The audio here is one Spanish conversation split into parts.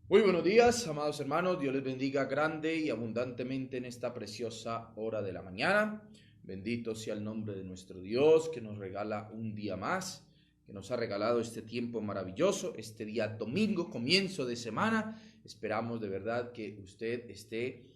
Muy buenos días, amados hermanos. Dios les bendiga grande y abundantemente en esta preciosa hora de la mañana. Bendito sea el nombre de nuestro Dios que nos regala un día más, que nos ha regalado este tiempo maravilloso, este día domingo, comienzo de semana. Esperamos de verdad que usted esté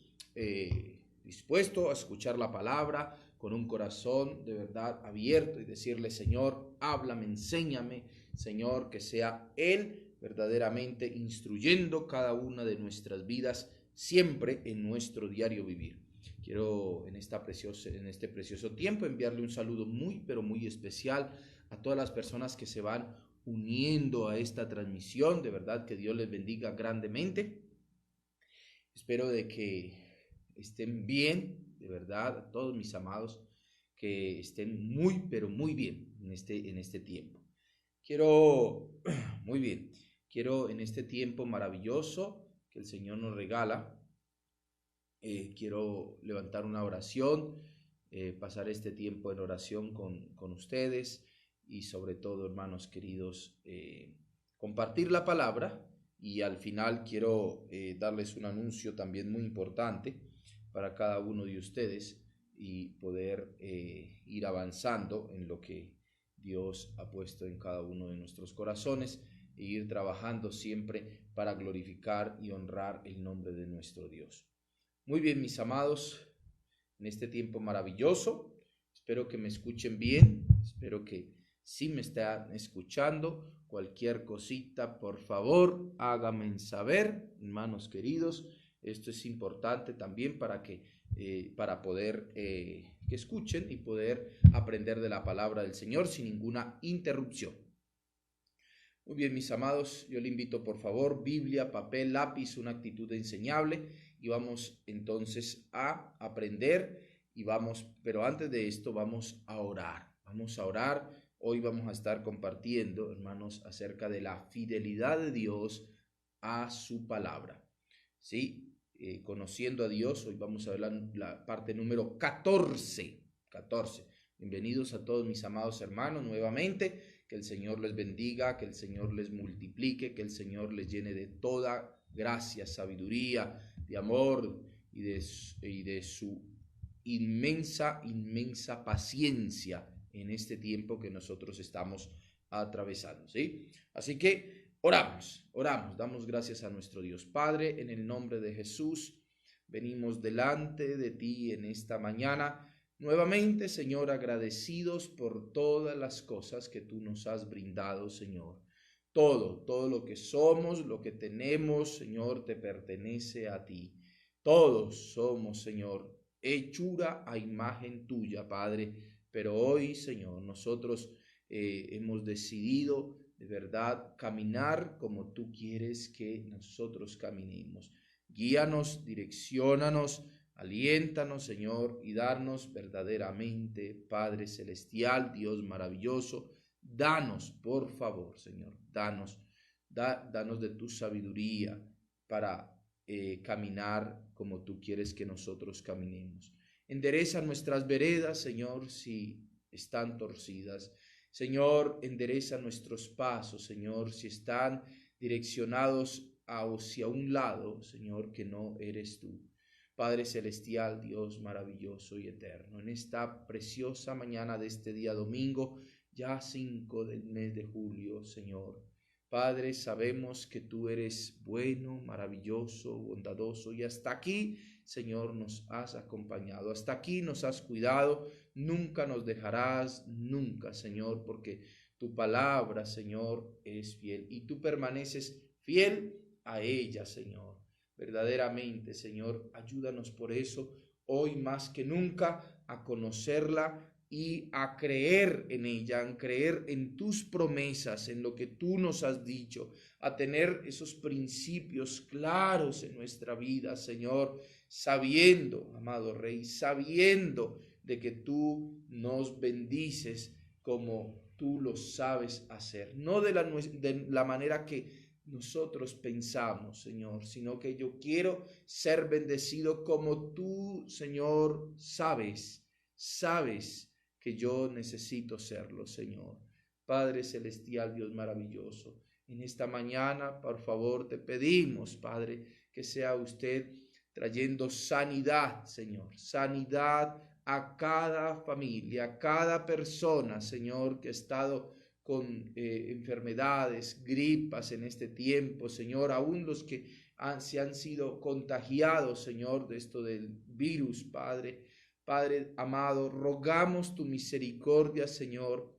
dispuesto a escuchar la palabra con un corazón de verdad abierto y decirle: Señor, háblame, enséñame, Señor, que sea Él verdaderamente instruyendo cada una de nuestras vidas siempre en nuestro diario vivir. Quiero en este precioso tiempo enviarle un saludo muy pero muy especial a todas las personas que se van uniendo a esta transmisión. De verdad que Dios les bendiga grandemente. Espero de que estén bien, de verdad, a todos mis amados, que estén muy pero muy bien en este tiempo. Quiero, muy bien, quiero en este tiempo maravilloso que el Señor nos regala, quiero levantar una oración, pasar este tiempo en oración con ustedes y sobre todo, hermanos queridos, compartir la palabra. Y al final quiero darles un anuncio también muy importante para cada uno de ustedes y poder ir avanzando en lo que Dios ha puesto en cada uno de nuestros corazones e ir trabajando siempre para glorificar y honrar el nombre de nuestro Dios. Muy bien, mis amados, en este tiempo maravilloso, espero que me escuchen bien, espero que sí me estén escuchando. Cualquier cosita, por favor, háganme saber, hermanos queridos. Esto es importante también para poder que escuchen y poder aprender de la palabra del Señor sin ninguna interrupción. Muy bien, mis amados, yo le invito por favor, Biblia, papel, lápiz, una actitud enseñable y vamos entonces a aprender y vamos, pero antes de esto vamos a orar. Vamos a orar. Hoy vamos a estar compartiendo, hermanos, acerca de la fidelidad de Dios a su palabra. ¿Sí? Conociendo a Dios, hoy vamos a ver la parte número 14. 14. Bienvenidos a todos mis amados hermanos nuevamente. Que el Señor les bendiga, que el Señor les multiplique, que el Señor les llene de toda gracia, sabiduría, de amor y de su inmensa paciencia en este tiempo que nosotros estamos atravesando, ¿sí? Así que oramos, damos gracias a nuestro Dios. Padre, en el nombre de Jesús, venimos delante de ti en esta mañana. Nuevamente, Señor, agradecidos por todas las cosas que tú nos has brindado, Señor. Todo lo que somos, lo que tenemos, Señor, te pertenece a ti. Todos somos, Señor, hechura a imagen tuya, Padre. Pero hoy, Señor, nosotros hemos decidido de verdad caminar como tú quieres que nosotros caminemos. Guíanos, direcciónanos, aliéntanos, Señor, y darnos verdaderamente, Padre Celestial, Dios maravilloso, danos, por favor, Señor, danos de tu sabiduría para caminar como tú quieres que nosotros caminemos. Endereza nuestras veredas, Señor, si están torcidas. Señor, endereza nuestros pasos, Señor, si están direccionados hacia un lado, Señor, que no eres tú. Padre Celestial, Dios maravilloso y eterno, en esta preciosa mañana de este día domingo, ya 5 del mes de julio, Señor. Padre, sabemos que tú eres bueno, maravilloso, bondadoso y hasta aquí, Señor, nos has acompañado, hasta aquí nos has cuidado, nunca nos dejarás, nunca, Señor, porque tu palabra, Señor, es fiel y tú permaneces fiel a ella, Señor. Verdaderamente, Señor, ayúdanos por eso, hoy más que nunca, a conocerla y a creer en ella, a creer en tus promesas, en lo que tú nos has dicho, a tener esos principios claros en nuestra vida, Señor, sabiendo, amado Rey, sabiendo de que tú nos bendices como tú lo sabes hacer, no de la manera que nosotros pensamos, Señor, sino que yo quiero ser bendecido como tú, Señor, sabes que yo necesito serlo, Señor. Padre Celestial, Dios maravilloso, en esta mañana, por favor, te pedimos, Padre, que sea usted trayendo sanidad, Señor, sanidad a cada familia, a cada persona, Señor, que ha estado con enfermedades, gripas en este tiempo, Señor, aún los que se han sido contagiados, Señor, de esto del virus, Padre. Padre amado, rogamos tu misericordia, Señor,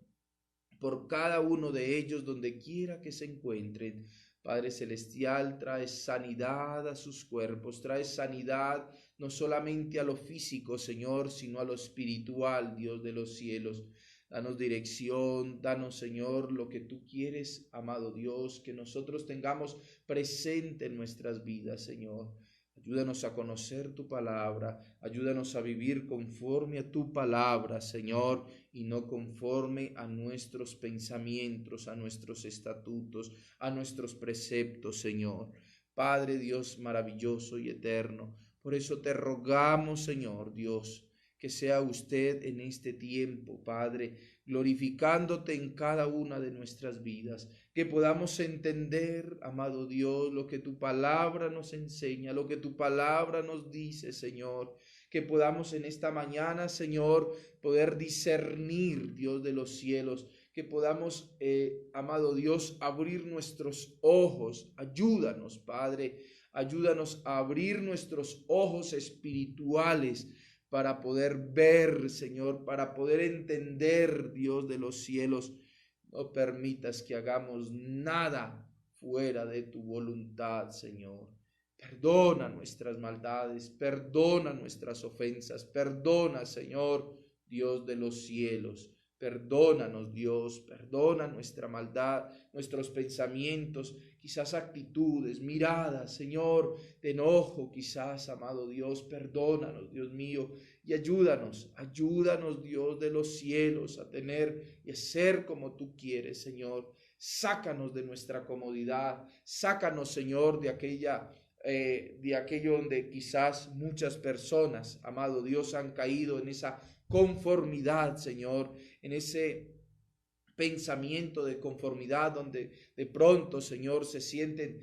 por cada uno de ellos, donde quiera que se encuentren. Padre Celestial, trae sanidad a sus cuerpos, trae sanidad no solamente a lo físico, Señor, sino a lo espiritual, Dios de los cielos. Danos dirección, danos, Señor, lo que tú quieres, amado Dios, que nosotros tengamos presente en nuestras vidas, Señor. Ayúdanos a conocer tu palabra, ayúdanos a vivir conforme a tu palabra, Señor, y no conforme a nuestros pensamientos, a nuestros estatutos, a nuestros preceptos, Señor. Padre Dios maravilloso y eterno, por eso te rogamos, Señor Dios, que sea usted en este tiempo, Padre, glorificándote en cada una de nuestras vidas, que podamos entender, amado Dios, lo que tu palabra nos enseña, lo que tu palabra nos dice, Señor, que podamos en esta mañana, Señor, poder discernir, Dios de los cielos, que podamos, amado Dios, abrir nuestros ojos. Ayúdanos, Padre, ayúdanos a abrir nuestros ojos espirituales para poder ver, Señor, para poder entender, Dios de los cielos. No permitas que hagamos nada fuera de tu voluntad, Señor. Perdona nuestras maldades, perdona nuestras ofensas, perdona, Señor, Dios de los cielos. Perdónanos, Dios, perdona nuestra maldad, nuestros pensamientos, quizás actitudes, miradas, Señor, de enojo, quizás, amado Dios, perdónanos, Dios mío, y ayúdanos, Dios de los cielos, a tener y a ser como tú quieres, Señor. Sácanos de nuestra comodidad, sácanos, Señor, de aquello donde quizás muchas personas, amado Dios, han caído en esa conformidad, Señor, en ese pensamiento de conformidad donde de pronto, Señor, se sienten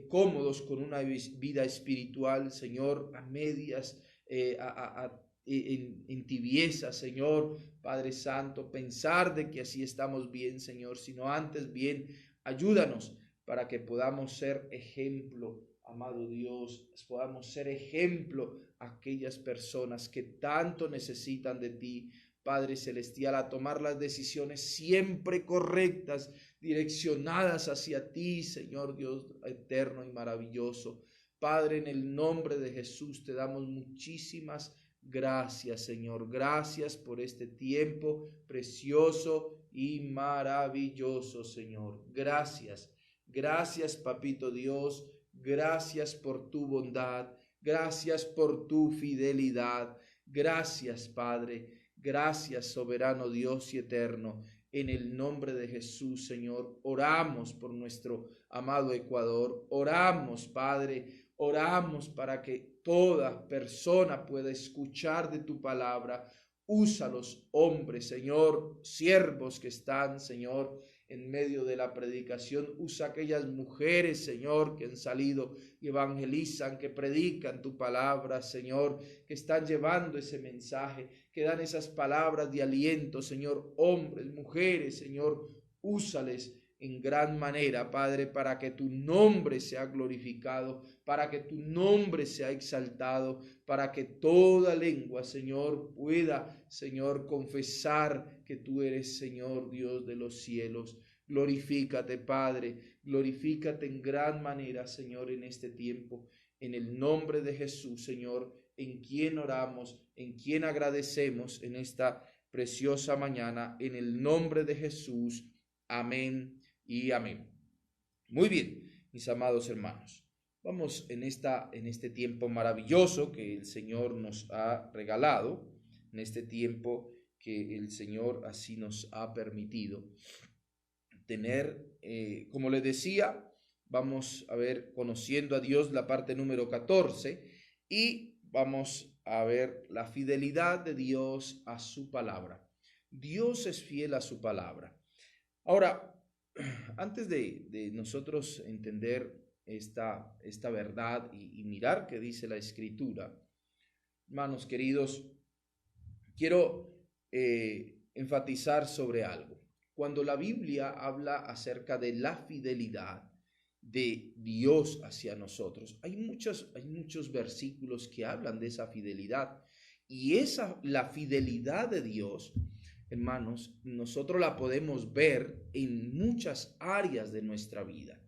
cómodos con una vida espiritual, Señor, a medias, en tibieza, Señor, Padre Santo, pensar de que así estamos bien, Señor, sino antes bien, ayúdanos para que podamos ser ejemplo, amado Dios, podamos ser ejemplo a aquellas personas que tanto necesitan de ti, Padre Celestial, a tomar las decisiones siempre correctas, direccionadas hacia ti, Señor Dios eterno y maravilloso. Padre, en el nombre de Jesús te damos muchísimas gracias, Señor. Gracias por este tiempo precioso y maravilloso, Señor. Gracias. Gracias, Papito Dios. Gracias por tu bondad. Gracias por tu fidelidad. Gracias, Padre. Gracias, soberano Dios y eterno. En el nombre de Jesús, Señor, oramos por nuestro amado Ecuador. Oramos, Padre, oramos para que toda persona pueda escuchar de tu palabra. Usa los hombres, Señor, siervos que están, Señor, en medio de la predicación. Usa aquellas mujeres, Señor, que han salido y evangelizan, que predican tu palabra, Señor, que están llevando ese mensaje, que dan esas palabras de aliento, Señor. Hombres, mujeres, Señor, úsales en gran manera, Padre, para que tu nombre sea glorificado, para que tu nombre sea exaltado, para que toda lengua, Señor, pueda, Señor, confesar que tú eres, Señor, Dios de los cielos. Glorifícate, Padre, glorifícate en gran manera, Señor, en este tiempo, en el nombre de Jesús, Señor, en quien oramos, en quien agradecemos en esta preciosa mañana, en el nombre de Jesús. Amén y amén. Muy bien, mis amados hermanos, vamos en este tiempo maravilloso que el Señor nos ha regalado, en este tiempo que el Señor así nos ha permitido tener, como les decía, vamos a ver conociendo a Dios la parte número 14 y vamos a ver la fidelidad de Dios a su palabra. Dios es fiel a su palabra. Ahora, antes de nosotros entender esta verdad y mirar qué dice la Escritura, hermanos queridos, quiero enfatizar sobre algo. Cuando la Biblia habla acerca de la fidelidad de Dios hacia nosotros, hay muchos versículos que hablan de esa fidelidad. Y la fidelidad de Dios, hermanos, nosotros la podemos ver en muchas áreas de nuestra vida.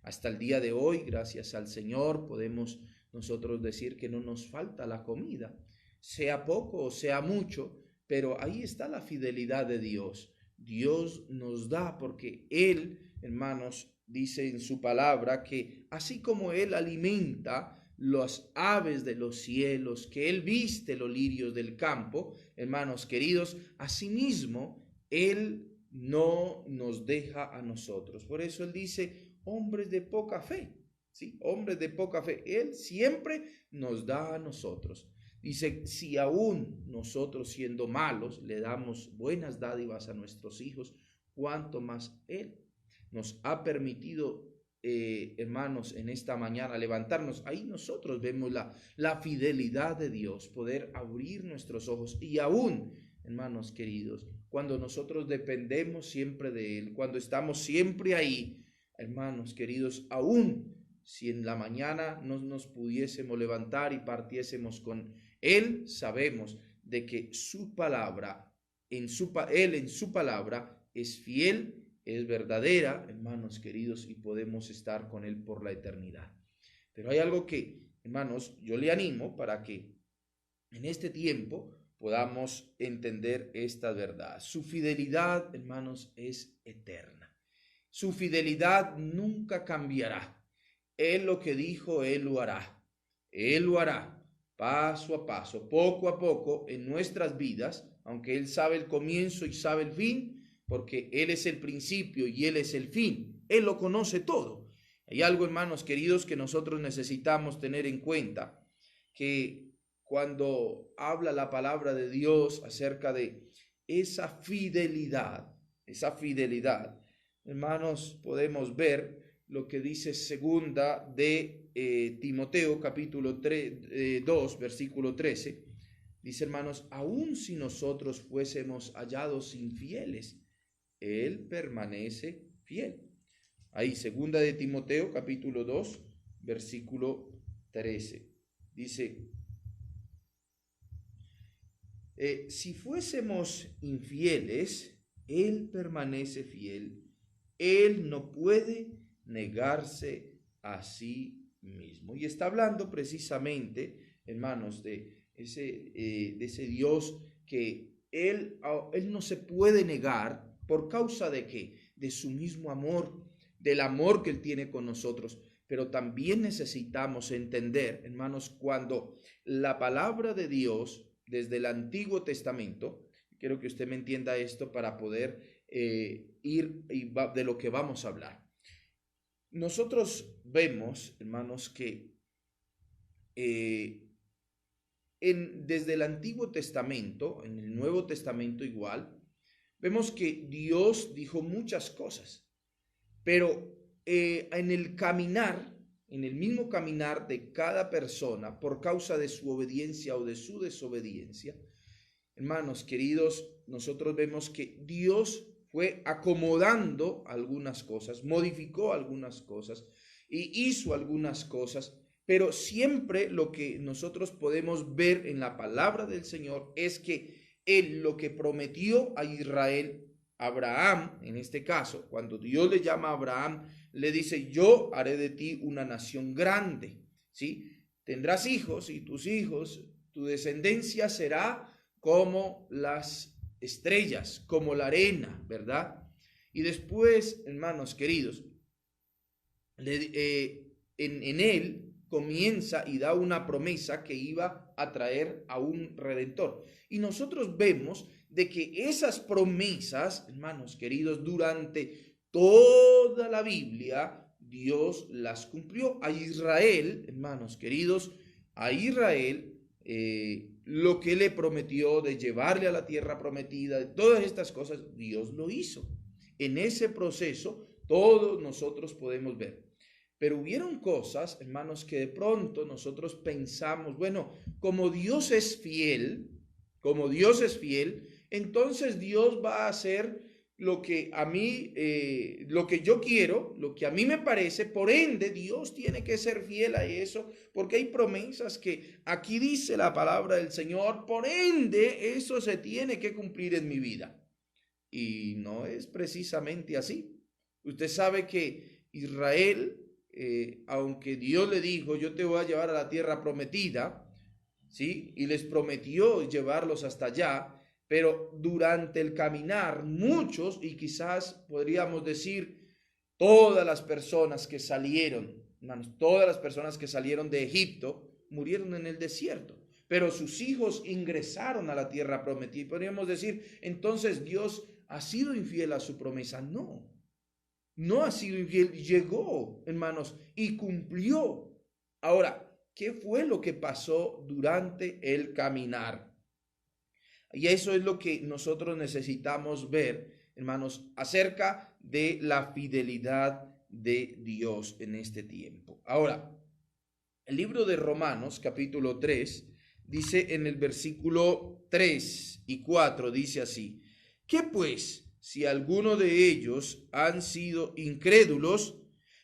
Hasta el día de hoy, gracias al Señor, podemos nosotros decir que no nos falta la comida, sea poco o sea mucho, pero ahí está la fidelidad de Dios. Dios nos da porque Él, hermanos, dice en su palabra que así como Él alimenta las aves de los cielos, que Él viste los lirios del campo, hermanos queridos, asimismo Él no nos deja a nosotros. Por eso Él dice, hombres de poca fe, ¿sí? Hombres de poca fe. Él siempre nos da a nosotros. Dice, si aún nosotros siendo malos le damos buenas dádivas a nuestros hijos, cuánto más Él nos ha permitido, hermanos, en esta mañana levantarnos. Ahí nosotros vemos la fidelidad de Dios, poder abrir nuestros ojos y aún, hermanos queridos, cuando nosotros dependemos siempre de Él, cuando estamos siempre ahí, hermanos queridos, aún si en la mañana no nos pudiésemos levantar y partiésemos con Él, sabemos de que su palabra, Él en su palabra es fiel, es verdadera, hermanos queridos, y podemos estar con Él por la eternidad. Pero hay algo que, hermanos, yo le animo para que en este tiempo podamos entender esta verdad. Su fidelidad, hermanos, es eterna. Su fidelidad nunca cambiará. Él lo que dijo, Él lo hará. Él lo hará paso a paso, poco a poco en nuestras vidas, aunque Él sabe el comienzo y sabe el fin, porque Él es el principio y Él es el fin. Él lo conoce todo. Hay algo, hermanos queridos, que nosotros necesitamos tener en cuenta, que cuando habla la palabra de Dios acerca de esa fidelidad, hermanos, podemos ver lo que dice segunda de Timoteo capítulo 2 versículo 13. Dice, hermanos, aun si nosotros fuésemos hallados infieles, Él permanece fiel. Ahí, segunda de Timoteo capítulo 2 versículo 13. Dice, si fuésemos infieles, Él permanece fiel. Él no puede negarse a sí mismo. Y está hablando precisamente, hermanos, de ese Dios que él no se puede negar. ¿Por causa de qué? De su mismo amor, del amor que Él tiene con nosotros. Pero también necesitamos entender, hermanos, cuando la palabra de Dios, desde el Antiguo Testamento, quiero que usted me entienda esto para poder ir de lo que vamos a hablar. Nosotros vemos, hermanos, que desde el Antiguo Testamento, en el Nuevo Testamento igual, vemos que Dios dijo muchas cosas, pero en el caminar, en el mismo caminar de cada persona, por causa de su obediencia o de su desobediencia, hermanos queridos, nosotros vemos que Dios fue acomodando algunas cosas, modificó algunas cosas y hizo algunas cosas, pero siempre lo que nosotros podemos ver en la palabra del Señor es que Él lo que prometió a Israel, Abraham, en este caso, cuando Dios le llama a Abraham, le dice, yo haré de ti una nación grande, ¿sí? Tendrás hijos y tus hijos, tu descendencia será como las estrellas, como la arena, ¿verdad? Y después, hermanos queridos, en él comienza y da una promesa que iba a traer a un redentor. Y nosotros vemos de que esas promesas, hermanos queridos, durante toda la Biblia, Dios las cumplió. A Israel, hermanos queridos, a Israel, lo que le prometió de llevarle a la tierra prometida, de todas estas cosas, Dios lo hizo. En ese proceso, todos nosotros podemos ver. Pero hubieron cosas, hermanos, que de pronto nosotros pensamos, bueno, como Dios es fiel, entonces Dios va a hacer lo que a mí, lo que yo quiero, lo que a mí me parece. Por ende, Dios tiene que ser fiel a eso, porque hay promesas que aquí dice la palabra del Señor, por ende, eso se tiene que cumplir en mi vida. Y no es precisamente así. Usted sabe que Israel, aunque Dios le dijo, yo te voy a llevar a la tierra prometida, ¿sí? Y les prometió llevarlos hasta allá, pero durante el caminar, muchos, y quizás podríamos decir todas las personas que salieron, hermanos, todas las personas que salieron de Egipto, murieron en el desierto. Pero sus hijos ingresaron a la tierra prometida. Y podríamos decir, entonces Dios ha sido infiel a su promesa. No, no ha sido infiel. Llegó, hermanos, y cumplió. Ahora, ¿qué fue lo que pasó durante el caminar? Y eso es lo que nosotros necesitamos ver, hermanos, acerca de la fidelidad de Dios en este tiempo. Ahora, el libro de Romanos, capítulo 3, dice en el versículo 3 y 4, dice así: ¿qué pues? Si alguno de ellos han sido incrédulos,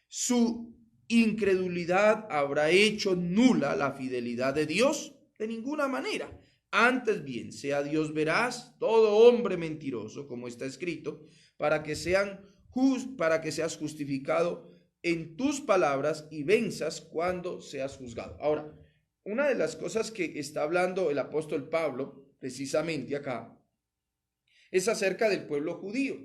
su incredulidad habrá hecho nula la fidelidad de Dios. De ninguna manera. Antes bien, sea Dios veraz, todo hombre mentiroso, como está escrito, para que seas justificado en tus palabras y venzas cuando seas juzgado. Ahora, una de las cosas que está hablando el apóstol Pablo, precisamente acá, es acerca del pueblo judío.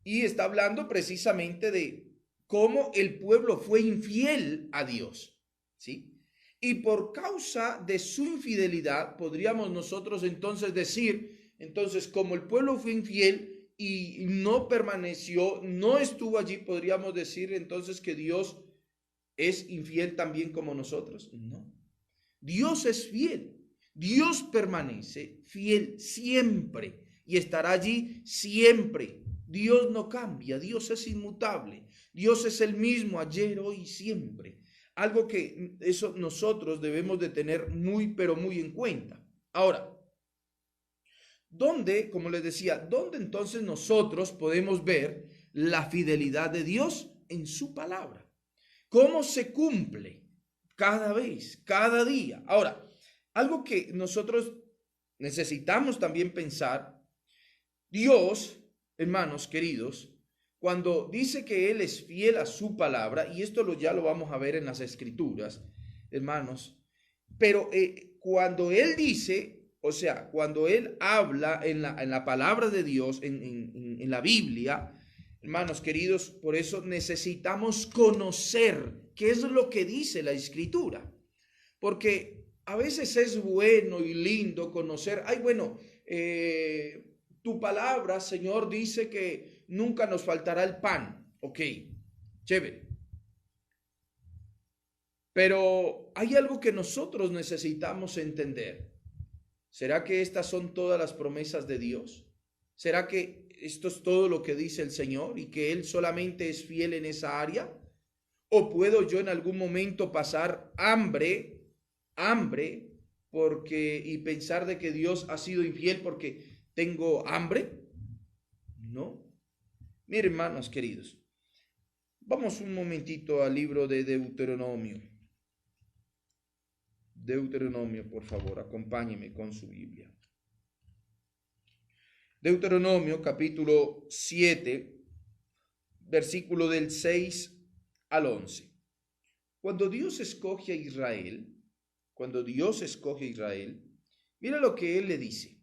Y está hablando precisamente de cómo el pueblo fue infiel a Dios, ¿sí? Y por causa de su infidelidad, podríamos nosotros entonces decir, entonces como el pueblo fue infiel y no permaneció, no estuvo allí, podríamos decir entonces que Dios es infiel también como nosotros. No, Dios es fiel, Dios permanece fiel siempre y estará allí siempre. Dios no cambia, Dios es inmutable, Dios es el mismo ayer, hoy y siempre. Algo que eso nosotros debemos de tener muy, pero muy en cuenta. Ahora, ¿dónde, como les decía, dónde entonces nosotros podemos ver la fidelidad de Dios? En su palabra. ¿Cómo se cumple cada vez, cada día? Ahora, algo que nosotros necesitamos también pensar, Dios, hermanos queridos, cuando dice que Él es fiel a su palabra, y esto ya lo vamos a ver en las escrituras, hermanos, pero cuando Él dice, o sea, cuando Él habla en la palabra de Dios, en la Biblia, hermanos queridos, por eso necesitamos conocer qué es lo que dice la escritura, porque a veces es bueno y lindo conocer, tu palabra, Señor, dice que nunca nos faltará el pan. Ok, chévere. Pero hay algo que nosotros necesitamos entender. ¿Será que estas son todas las promesas de Dios? ¿Será que esto es todo lo que dice el Señor y que Él solamente es fiel en esa área? ¿O puedo yo en algún momento pasar hambre, y pensar de que Dios ha sido infiel porque tengo hambre? No. Miren, hermanos queridos, vamos un momentito al libro de Deuteronomio. Deuteronomio, por favor, acompáñeme con su Biblia. Deuteronomio, capítulo 7, versículo del 6 al 11. Cuando Dios escoge a Israel, mira lo que Él le dice.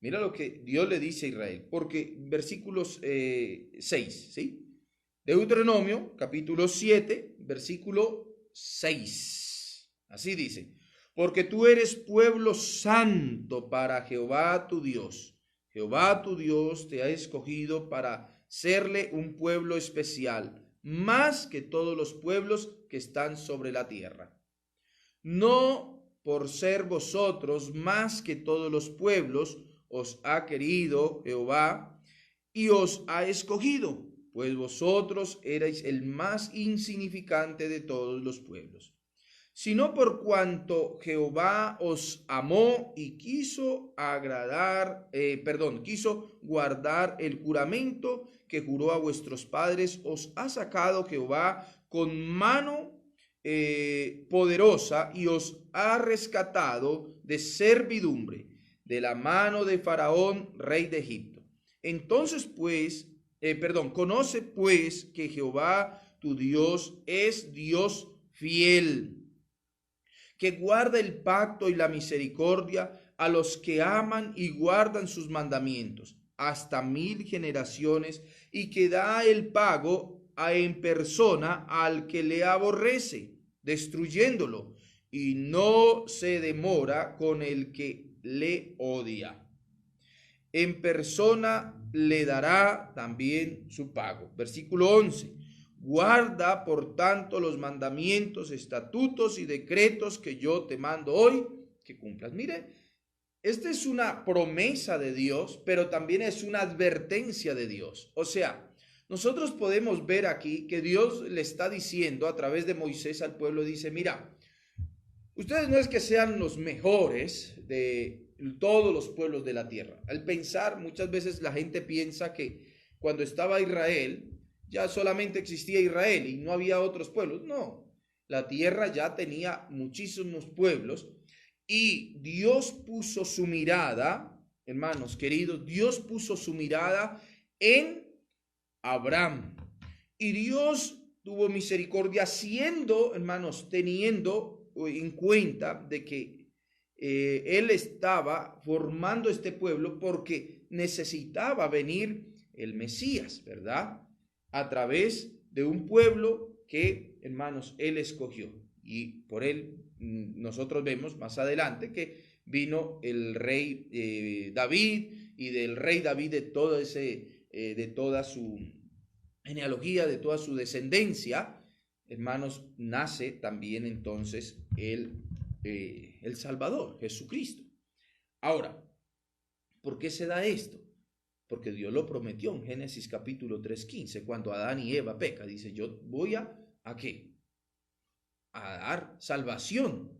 Mira lo que Dios le dice a Israel, porque versículos 6, ¿sí? Deuteronomio, capítulo 7, versículo 6. Así dice: porque tú eres pueblo santo para Jehová tu Dios. Jehová tu Dios te ha escogido para serle un pueblo especial, más que todos los pueblos que están sobre la tierra. No por ser vosotros más que todos los pueblos, os ha querido Jehová y os ha escogido, pues vosotros erais el más insignificante de todos los pueblos, sino por cuanto Jehová os amó y quiso quiso guardar el juramento que juró a vuestros padres, os ha sacado Jehová con mano poderosa y os ha rescatado de servidumbre, de la mano de Faraón, rey de Egipto. Entonces conoce pues que Jehová tu Dios es Dios fiel, que guarda el pacto y la misericordia a los que aman y guardan sus mandamientos hasta 1000 generaciones, y que da el pago en persona al que le aborrece, destruyéndolo, y no se demora con el que le odia. En persona le dará también su pago. Versículo 11. Guarda, por tanto, los mandamientos, estatutos y decretos que yo te mando hoy, que cumplas. Mire, esta es una promesa de Dios, pero también es una advertencia de Dios. O sea, nosotros podemos ver aquí que Dios le está diciendo a través de Moisés al pueblo, dice, mira, ustedes no es que sean los mejores de todos los pueblos de la tierra. Al pensar, muchas veces la gente piensa que cuando estaba Israel, ya solamente existía Israel y no había otros pueblos. No, la tierra ya tenía muchísimos pueblos y Dios puso su mirada, hermanos queridos, Dios puso su mirada en Abraham. Y Dios tuvo misericordia siendo, hermanos, teniendo en cuenta de que él estaba formando este pueblo porque necesitaba venir el Mesías, ¿verdad? A través de un pueblo que, hermanos, él escogió. Y por él nosotros vemos más adelante que vino el rey David, y del rey David de toda su genealogía, de toda su descendencia, hermanos, nace también entonces el Salvador, Jesucristo. Ahora, ¿por qué se da esto? Porque Dios lo prometió en Génesis capítulo 3:15, cuando Adán y Eva pecan. Dice, yo voy ¿a qué? A dar salvación.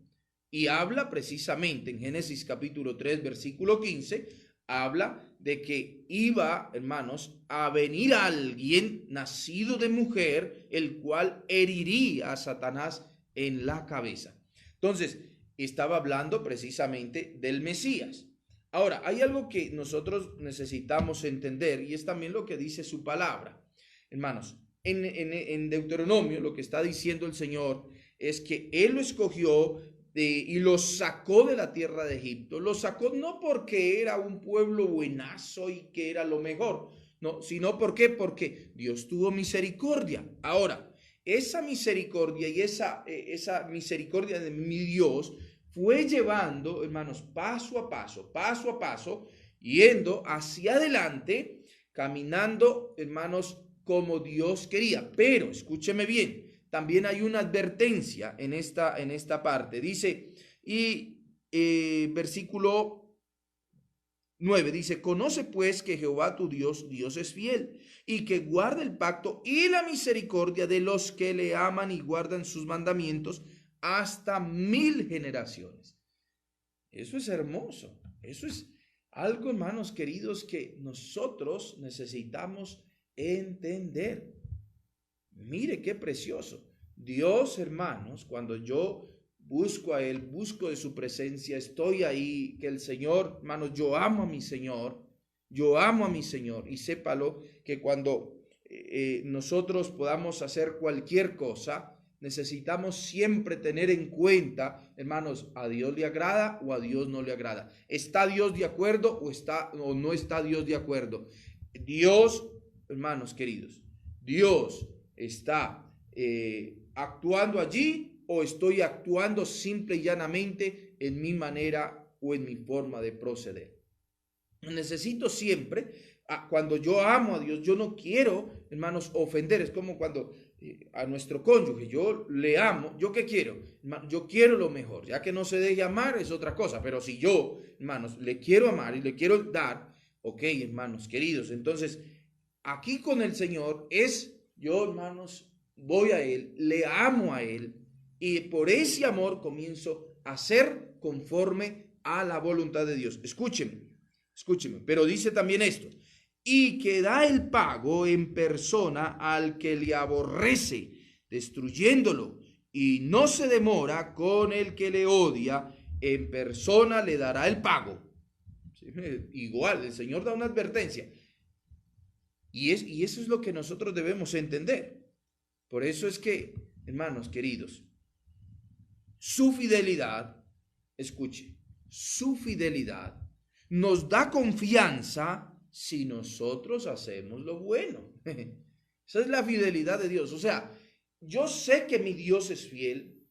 Y habla precisamente en Génesis capítulo 3, versículo 15, habla de que iba, hermanos, a venir alguien nacido de mujer, el cual heriría a Satanás en la cabeza. Entonces, estaba hablando precisamente del Mesías. Ahora, hay algo que nosotros necesitamos entender, y es también lo que dice su palabra. Hermanos, en Deuteronomio lo que está diciendo el Señor es que Él lo escogió y lo sacó de la tierra de Egipto. Lo sacó no porque era un pueblo buenazo y que era lo mejor, no, sino porque Dios tuvo misericordia. Ahora, esa misericordia y esa misericordia de mi Dios fue llevando, hermanos, paso a paso, yendo hacia adelante, caminando, hermanos, como Dios quería. Pero, escúcheme bien, también hay una advertencia en esta parte. Dice, versículo 9, dice, conoce pues que Jehová tu Dios es fiel, y que guarda el pacto y la misericordia de los que le aman y guardan sus mandamientos hasta 1000 generaciones. Eso es hermoso. Eso es algo, hermanos queridos, que nosotros necesitamos entender. Mire qué precioso. Dios, hermanos, cuando yo busco a Él, busco de su presencia, estoy ahí, que el Señor, hermanos, yo amo a mi Señor, y sépalo que cuando nosotros podamos hacer cualquier cosa, necesitamos siempre tener en cuenta, hermanos, a Dios le agrada o a Dios no le agrada. ¿Está Dios de acuerdo o no está Dios de acuerdo? Dios, hermanos queridos, Dios está actuando allí, o estoy actuando simple y llanamente en mi manera o en mi forma de proceder. Necesito siempre, cuando yo amo a Dios, yo no quiero, hermanos, ofender. Es como cuando a nuestro cónyuge, yo le amo, ¿yo qué quiero? Yo quiero lo mejor, ya que no se deje amar es otra cosa, pero si yo, hermanos, le quiero amar y le quiero dar, ok, hermanos queridos, entonces aquí con el Señor es, yo hermanos, voy a Él, le amo a Él y por ese amor comienzo a ser conforme a la voluntad de Dios. Escúcheme, pero dice también esto, y que da el pago en persona al que le aborrece, destruyéndolo, y no se demora con el que le odia, en persona le dará el pago. ¿Sí? Igual, el Señor da una advertencia. Y eso es lo que nosotros debemos entender. Por eso es que, hermanos queridos, su fidelidad, escuche, su fidelidad nos da confianza si nosotros hacemos lo bueno. Esa es la fidelidad de Dios. O sea, yo sé que mi Dios es fiel.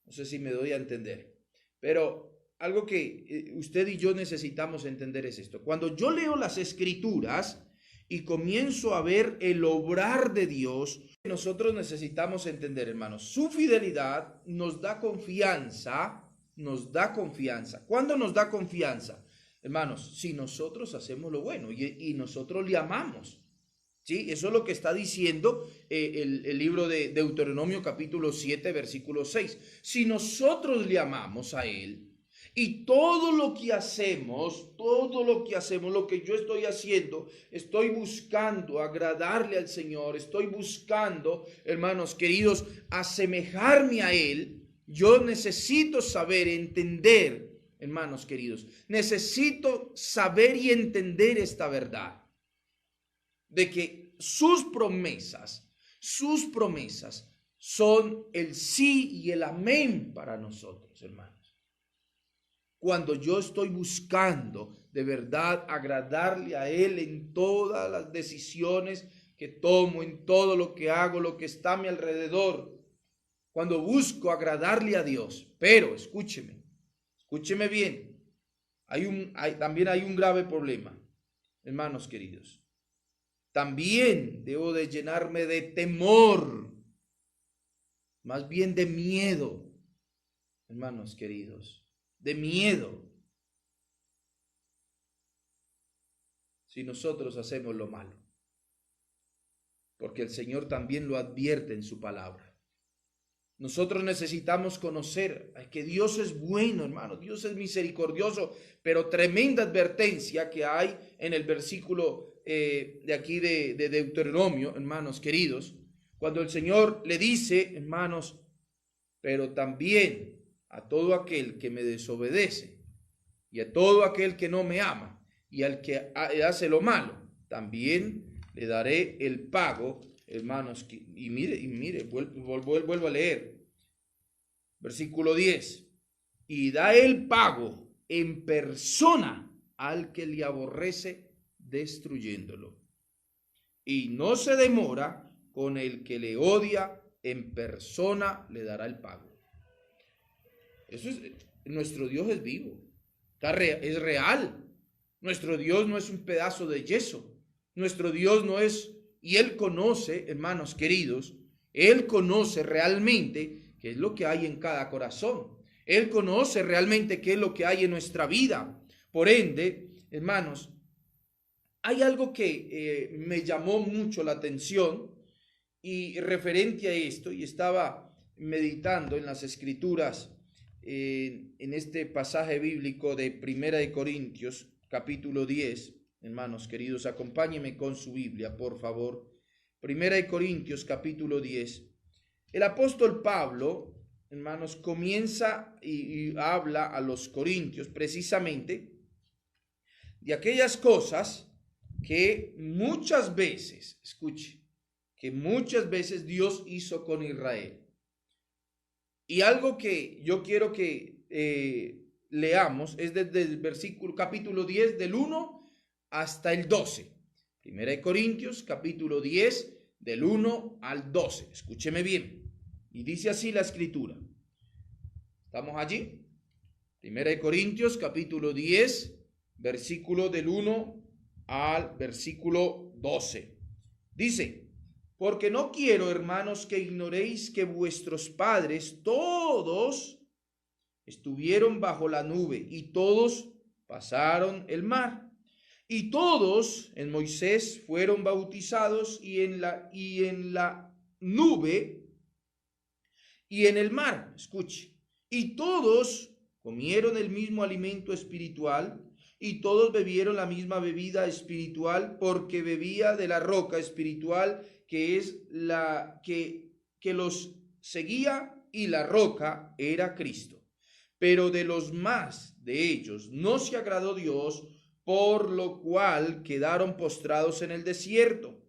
No sé si me doy a entender. Pero algo que usted y yo necesitamos entender es esto. Cuando yo leo las Escrituras y comienzo a ver el obrar de Dios, nosotros necesitamos entender, hermanos, su fidelidad nos da confianza, ¿Cuándo nos da confianza? Hermanos, si nosotros hacemos lo bueno y nosotros le amamos. ¿Sí? Eso es lo que está diciendo el libro de Deuteronomio capítulo 7, versículo 6. Si nosotros le amamos a Él, y todo lo que hacemos, lo que yo estoy haciendo, estoy buscando agradarle al Señor, estoy buscando, hermanos queridos, asemejarme a Él. Yo necesito saber, entender, hermanos queridos, necesito saber y entender esta verdad, de que sus promesas son el sí y el amén para nosotros, hermanos. Cuando yo estoy buscando de verdad agradarle a Él en todas las decisiones que tomo, en todo lo que hago, lo que está a mi alrededor, cuando busco agradarle a Dios. Pero escúcheme bien, también hay un grave problema, hermanos queridos. También debo de llenarme de temor, más bien de miedo, hermanos queridos. De miedo si nosotros hacemos lo malo, porque el Señor también lo advierte en su palabra. Nosotros necesitamos conocer que Dios es bueno, hermano, Dios es misericordioso, pero tremenda advertencia que hay en el versículo de aquí de Deuteronomio, hermanos queridos, cuando el Señor le dice, hermanos, pero también a todo aquel que me desobedece y a todo aquel que no me ama y al que hace lo malo, también le daré el pago, hermanos. Y mire, vuelvo a leer. Versículo 10. Y da el pago en persona al que le aborrece, destruyéndolo. Y no se demora con el que le odia, en persona le dará el pago. Eso es, nuestro Dios es vivo, es real. Nuestro Dios no es un pedazo de yeso. Nuestro Dios no es, y Él conoce, hermanos queridos, Él conoce realmente qué es lo que hay en cada corazón. Él conoce realmente qué es lo que hay en nuestra vida. Por ende, hermanos, hay algo que me llamó mucho la atención y referente a esto, y estaba meditando en las Escrituras, en este pasaje bíblico de Primera de Corintios, capítulo 10, hermanos queridos, acompáñenme con su Biblia, por favor. Primera de Corintios, capítulo 10. El apóstol Pablo, hermanos, comienza y habla a los corintios precisamente de aquellas cosas que muchas veces, escuche, que muchas veces Dios hizo con Israel. Y algo que yo quiero que leamos es desde el versículo capítulo 10 del 1 hasta el 12. Primera de Corintios capítulo 10 del 1 al 12. Escúcheme bien. Y dice así la Escritura. ¿Estamos allí? Primera de Corintios capítulo 10 versículo del 1 al versículo 12. Dice: porque no quiero, hermanos, que ignoréis que vuestros padres todos estuvieron bajo la nube y todos pasaron el mar, Y todos en Moisés fueron bautizados y en la nube y en el mar. Escuche. Y todos comieron el mismo alimento espiritual y todos bebieron la misma bebida espiritual, porque bebía de la roca espiritual que es la que los seguía, y la roca era Cristo. Pero de los más de ellos no se agradó Dios, por lo cual quedaron postrados en el desierto.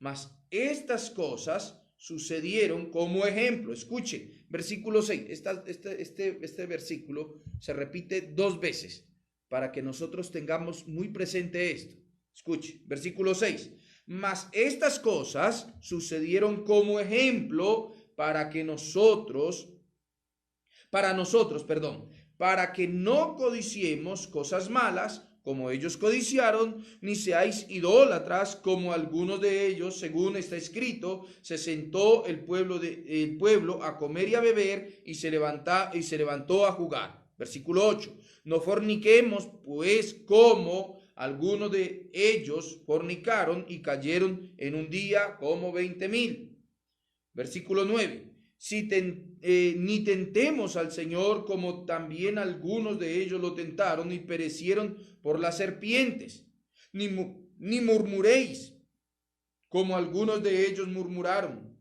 Mas estas cosas sucedieron como ejemplo. Escuche, versículo 6. Este versículo se repite 2 veces para que nosotros tengamos muy presente esto. Escuche, versículo 6. Mas estas cosas sucedieron como ejemplo para que para que no codiciemos cosas malas como ellos codiciaron, ni seáis idólatras como algunos de ellos, según está escrito, se sentó el pueblo a comer y a beber y se levantó a jugar. Versículo 8. No forniquemos, pues, como algunos de ellos fornicaron y cayeron en un día como 20,000. Versículo 9. Ni tentemos al Señor, como también algunos de ellos lo tentaron y perecieron por las serpientes. Ni murmuréis, como algunos de ellos murmuraron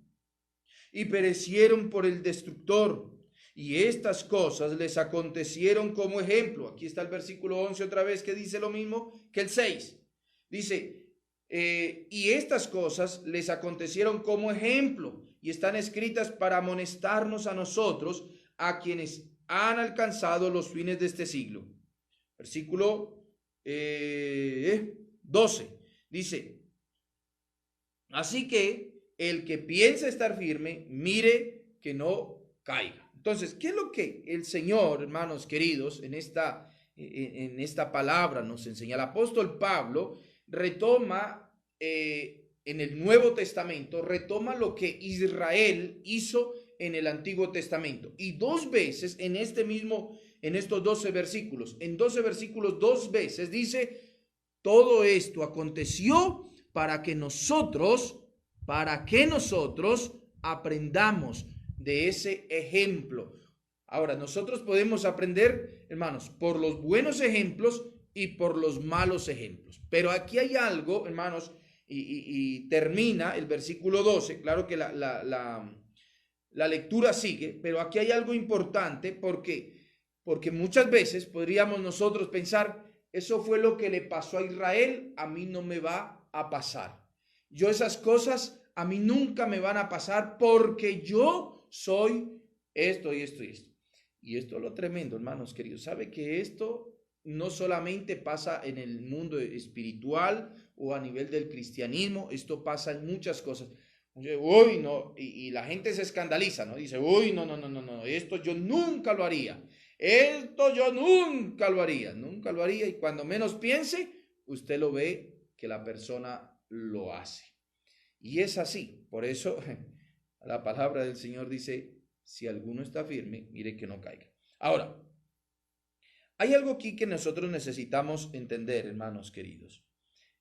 y perecieron por el destructor. Y estas cosas les acontecieron como ejemplo. Aquí está el versículo 11 otra vez, que dice lo mismo que el 6. Dice, y estas cosas les acontecieron como ejemplo, y están escritas para amonestarnos a nosotros, a quienes han alcanzado los fines de este siglo. Versículo 12 dice, así que el que piensa estar firme, mire que no caiga. Entonces, ¿qué es lo que el Señor, hermanos queridos, en esta palabra nos enseña? El apóstol Pablo retoma en el Nuevo Testamento, retoma lo que Israel hizo en el Antiguo Testamento. Y 2 veces en estos 12 versículos, en 12 versículos 2 veces dice, todo esto aconteció para que nosotros aprendamos de ese ejemplo. Ahora, nosotros podemos aprender, hermanos, por los buenos ejemplos y por los malos ejemplos. Pero aquí hay algo, hermanos, y termina el versículo 12. Claro que la lectura sigue, pero aquí hay algo importante porque muchas veces podríamos nosotros pensar, eso fue lo que le pasó a Israel, a mí no me va a pasar. Yo esas cosas a mí nunca me van a pasar porque yo soy esto y esto y esto. Y esto es lo tremendo, hermanos queridos. ¿Sabe que esto no solamente pasa en el mundo espiritual o a nivel del cristianismo? Esto pasa en muchas cosas. Uy, no, y la gente se escandaliza, ¿no? Dice, uy, no, esto yo nunca lo haría. Nunca lo haría. Y cuando menos piense, usted lo ve que la persona lo hace. Y es así. Por eso la palabra del Señor dice, si alguno está firme, mire que no caiga. Ahora, hay algo aquí que nosotros necesitamos entender, hermanos queridos.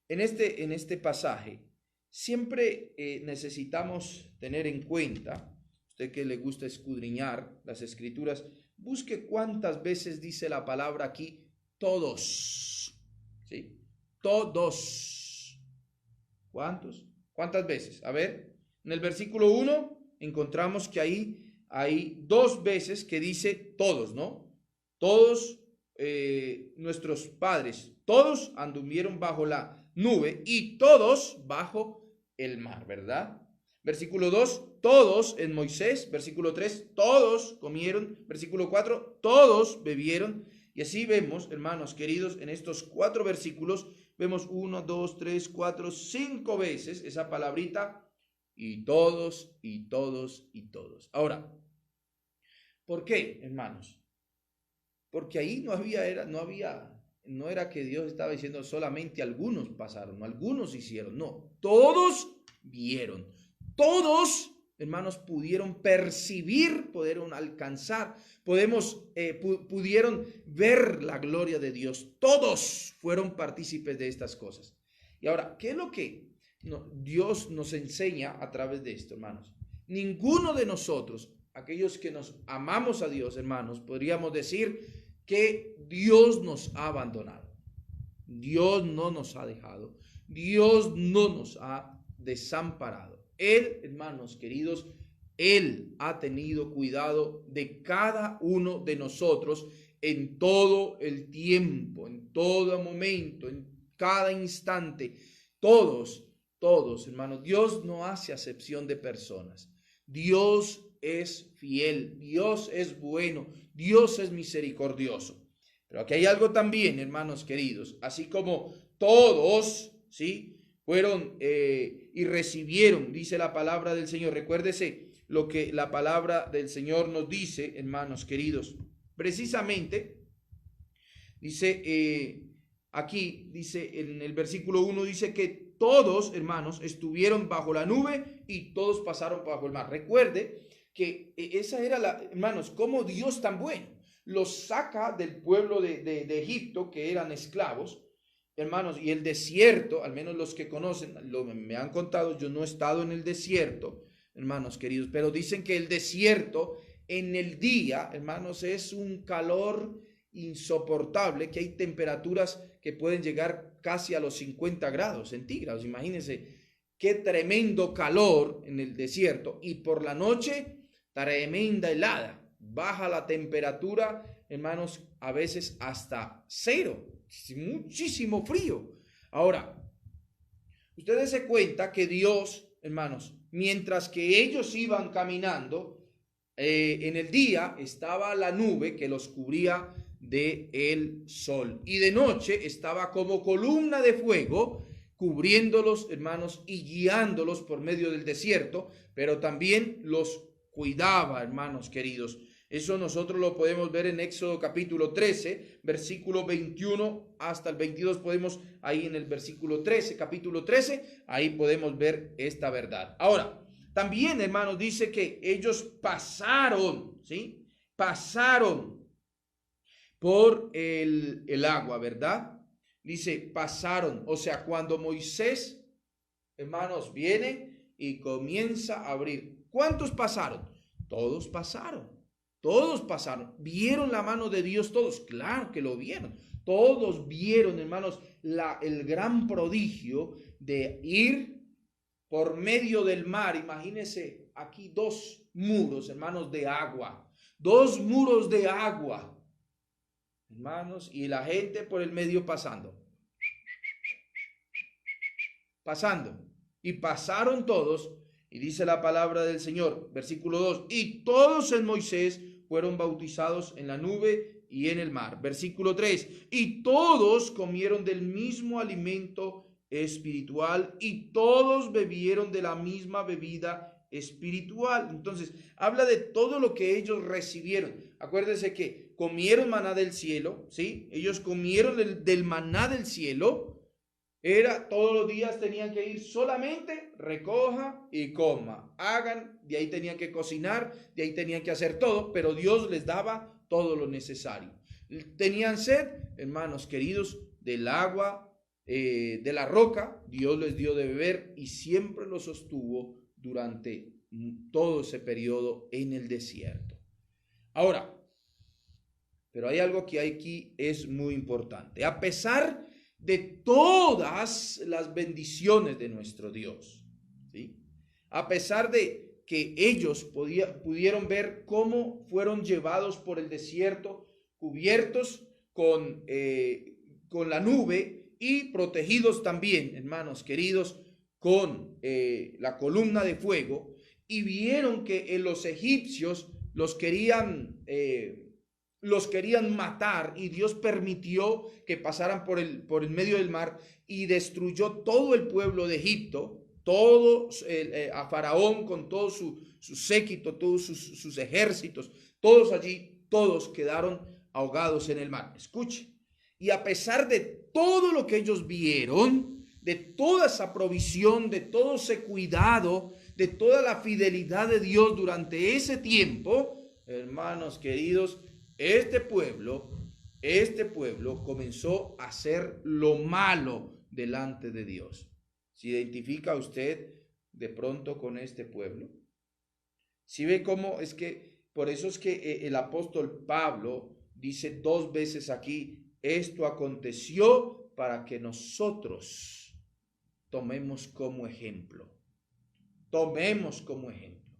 En este pasaje, siempre necesitamos tener en cuenta, usted que le gusta escudriñar las escrituras, busque cuántas veces dice la palabra aquí, todos. ¿Sí? Todos. ¿Cuántas veces? A ver, en el versículo 1 encontramos que ahí hay 2 veces que dice todos, ¿no? Todos nuestros padres, todos anduvieron bajo la nube y todos bajo el mar, ¿verdad? Versículo 2, todos en Moisés. Versículo 3, todos comieron. Versículo 4, todos bebieron. Y así vemos, hermanos queridos, en estos 4 versículos, vemos 1, 2, 3, 4, 5 veces esa palabrita, y todos, y todos, y todos. Ahora, ¿por qué, hermanos? Porque ahí no era que Dios estaba diciendo solamente algunos pasaron, no algunos hicieron, no, todos vieron, todos, hermanos, pudieron percibir, pudieron alcanzar, pudieron ver la gloria de Dios. Todos fueron partícipes de estas cosas. Y ahora, ¿qué es lo que Dios nos enseña a través de esto, hermanos? Ninguno de nosotros, aquellos que nos amamos a Dios, hermanos, podríamos decir que Dios nos ha abandonado. Dios no nos ha dejado. Dios no nos ha desamparado. Él, hermanos queridos, Él ha tenido cuidado de cada uno de nosotros en todo el tiempo, en todo momento, en cada instante. Todos, hermanos. Dios no hace acepción de personas. Dios es fiel, Dios es bueno, Dios es misericordioso. Pero aquí hay algo también, hermanos queridos, así como todos, ¿sí?, fueron y recibieron, dice la palabra del Señor. Recuérdese lo que la palabra del Señor nos dice, hermanos queridos. Precisamente, dice aquí, dice en el versículo 1, dice que todos, hermanos, estuvieron bajo la nube y todos pasaron bajo el mar. Recuerde que esa era hermanos, como Dios tan bueno los saca del pueblo de Egipto, que eran esclavos, hermanos, y el desierto, al menos los que conocen, me han contado, yo no he estado en el desierto, hermanos queridos, pero dicen que el desierto en el día, hermanos, es un calor insoportable, que hay temperaturas que pueden llegar casi a los 50 grados centígrados. Imagínense qué tremendo calor en el desierto, y por la noche tremenda helada. Baja la temperatura, hermanos, a veces hasta 0, muchísimo frío. Ahora, ustedes se cuenta que Dios, hermanos, mientras que ellos iban caminando, en el día estaba la nube que los cubría del sol, y de noche estaba como columna de fuego cubriéndolos, hermanos, y guiándolos por medio del desierto, pero también los cuidaba, hermanos queridos. Eso nosotros lo podemos ver en Éxodo capítulo 13, versículo 21 hasta el 22. Podemos ahí en el versículo 13, capítulo 13, ahí podemos ver esta verdad. Ahora, también, hermanos, dice que ellos pasaron, ¿sí? Pasaron por el agua, ¿verdad? Dice, pasaron. O sea, cuando Moisés, hermanos, viene y comienza a abrir. ¿Cuántos pasaron? Todos pasaron. Todos pasaron. ¿Vieron la mano de Dios todos? Claro que lo vieron. Todos vieron, hermanos, el gran prodigio de ir por medio del mar. Imagínense aquí 2 muros, hermanos, de agua. 2 muros de agua, hermanos, y la gente por el medio pasando. Y pasaron todos. Y dice la palabra del Señor, versículo 2, y todos en Moisés fueron bautizados en la nube y en el mar. Versículo 3, y todos comieron del mismo alimento espiritual y todos bebieron de la misma bebida espiritual. Entonces, habla de todo lo que ellos recibieron. Acuérdense que comieron maná del cielo, ¿sí? Ellos comieron del maná del cielo. Era todos los días tenían que ir solamente, recoja y coma, hagan, de ahí tenían que cocinar, de ahí tenían que hacer todo, pero Dios les daba todo lo necesario. Tenían sed, hermanos queridos, del agua, de la roca, Dios les dio de beber y siempre los sostuvo durante todo ese periodo en el desierto. Ahora, pero hay algo que aquí es muy importante. A pesar de todas las bendiciones de nuestro Dios, ¿sí? A pesar de que ellos pudieron ver cómo fueron llevados por el desierto, cubiertos con la nube y protegidos también, hermanos queridos, con la columna de fuego, y vieron que los egipcios los querían matar, y Dios permitió que pasaran por el medio del mar y destruyó todo el pueblo de Egipto, a Faraón con todo su séquito, todos sus ejércitos, todos allí, todos quedaron ahogados en el mar. Escuche, y a pesar de todo lo que ellos vieron, de toda esa provisión, de todo ese cuidado, de toda la fidelidad de Dios durante ese tiempo, hermanos queridos, este pueblo comenzó a hacer lo malo delante de Dios. ¿Se identifica usted de pronto con este pueblo? ¿Sí ve cómo es que, por eso es que el apóstol Pablo dice 2 veces aquí, esto aconteció para que nosotros tomemos como ejemplo? Tomemos como ejemplo.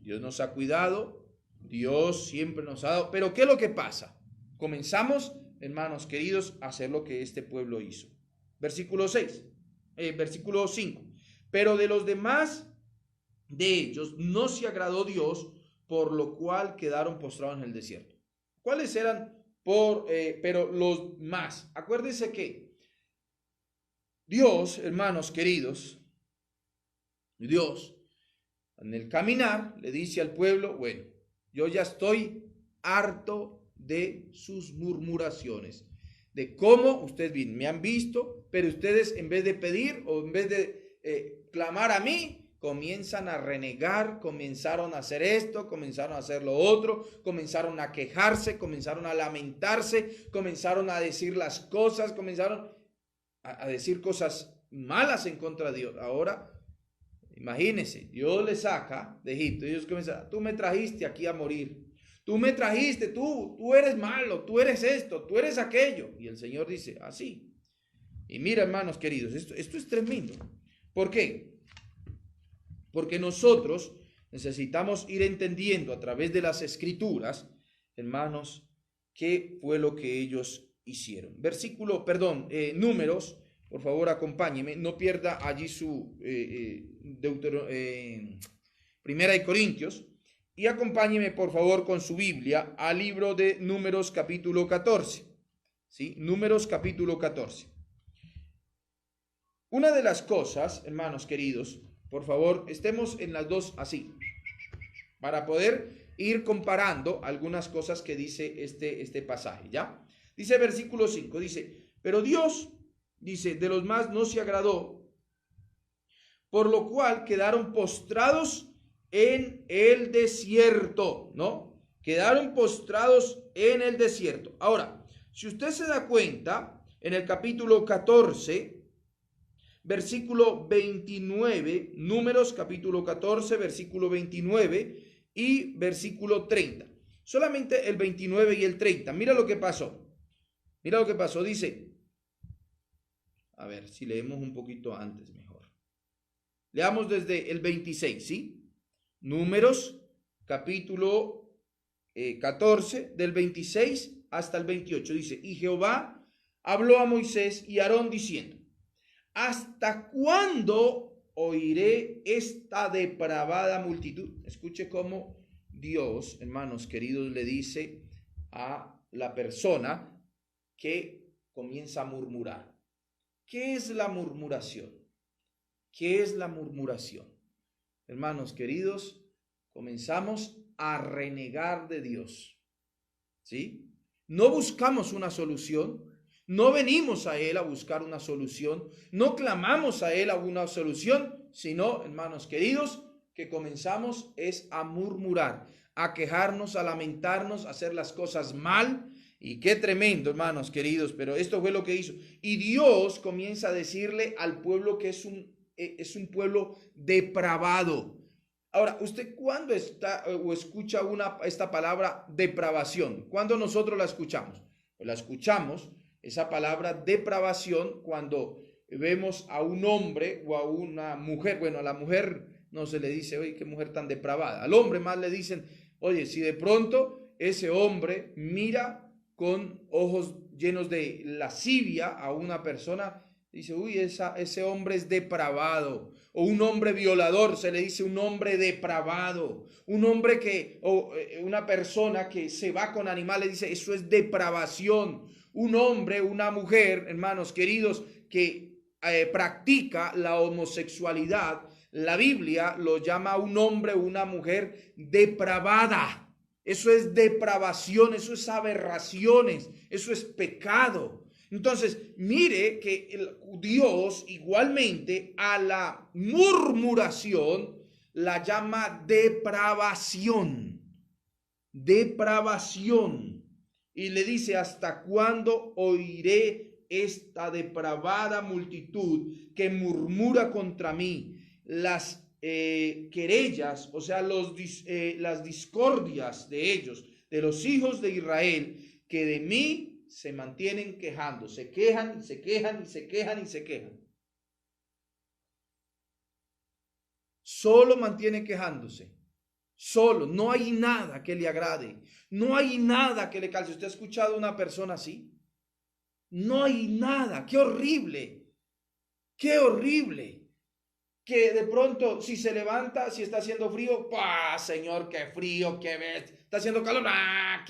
Dios nos ha cuidado, Dios siempre nos ha dado, pero ¿qué es lo que pasa? Comenzamos, hermanos queridos, a hacer lo que este pueblo hizo. Versículo 5. Pero de los demás de ellos no se agradó Dios, por lo cual quedaron postrados en el desierto. ¿Cuáles eran? Pero los más. Acuérdense que Dios, hermanos queridos, Dios en el caminar le dice al pueblo, bueno, yo ya estoy harto de sus murmuraciones, de cómo ustedes bien me han visto, pero ustedes en vez de pedir o en vez de clamar a mí, comienzan a renegar, comenzaron a hacer esto, comenzaron a hacer lo otro, comenzaron a quejarse, comenzaron a lamentarse, comenzaron a decir las cosas, comenzaron a decir cosas malas en contra de Dios. Ahora, imagínense, Dios les saca de Egipto y ellos comienzan, tú me trajiste aquí a morir, tú me trajiste, tú eres malo, tú eres esto, tú eres aquello. Y el Señor dice, así. Y mira, hermanos queridos, esto es tremendo. ¿Por qué? Porque nosotros necesitamos ir entendiendo a través de las Escrituras, hermanos, qué fue lo que ellos hicieron. Números, por favor acompáñeme, no pierda allí su Primera de Corintios, y acompáñeme por favor con su Biblia al libro de Números capítulo 14, ¿sí? Números capítulo 14. Una de las cosas, hermanos queridos, por favor, estemos en las dos así, para poder ir comparando algunas cosas que dice este pasaje, ¿ya? Dice versículo 5, dice, pero Dios, dice, de los más no se agradó, por lo cual quedaron postrados en el desierto, ¿no? Quedaron postrados en el desierto. Ahora, si usted se da cuenta, en el capítulo 14, versículo 29, Números capítulo 14, versículo 29 y versículo 30. Solamente el 29 y el 30. Mira lo que pasó. Mira lo que pasó. Dice, a ver si leemos un poquito antes mejor. Leamos desde el 26, ¿sí? Números capítulo 14, del 26 hasta el 28. Dice, y Jehová habló a Moisés y a Aarón diciendo, ¿hasta cuándo oiré esta depravada multitud? Escuche cómo Dios, hermanos queridos, le dice a la persona que comienza a murmurar. ¿Qué es la murmuración? ¿Qué es la murmuración? Hermanos queridos, comenzamos a renegar de Dios, ¿sí? No buscamos una solución. No venimos a Él a buscar una solución, no clamamos a Él a una solución, sino, hermanos queridos, que comenzamos es a murmurar, a quejarnos, a lamentarnos, a hacer las cosas mal. Y qué tremendo, hermanos queridos, pero esto fue lo que hizo. Y Dios comienza a decirle al pueblo que es un pueblo depravado. Ahora, ¿usted cuándo está o escucha esta palabra depravación? ¿Cuándo nosotros la escuchamos? Pues la escuchamos esa palabra depravación cuando vemos a un hombre o a una mujer. Bueno, a la mujer no se le dice, oye, qué mujer tan depravada. Al hombre más le dicen, oye, si de pronto ese hombre mira con ojos llenos de lascivia a una persona, dice, uy, ese hombre es depravado. O un hombre violador, se le dice un hombre depravado. Un hombre una persona que se va con animales, dice, eso es depravación. Un hombre, una mujer, hermanos queridos, que practica la homosexualidad, la Biblia lo llama un hombre o una mujer depravada. Eso es depravación, eso es aberraciones, eso es pecado. Entonces, mire que Dios igualmente a la murmuración la llama depravación. Depravación. Y le dice, ¿hasta cuándo oiré esta depravada multitud que murmura contra mí? Las querellas, o sea, las discordias de ellos, de los hijos de Israel, que de mí se mantienen quejando, se quejan y se quejan y se quejan y se quejan. Solo mantiene quejándose, solo, no hay nada que le agrade, no hay nada que le calce. ¿Usted ha escuchado a una persona así? No hay nada, qué horrible, que de pronto si se levanta, si está haciendo frío, ¡pah, señor, qué frío, qué ves! Está haciendo calor, ¡ah,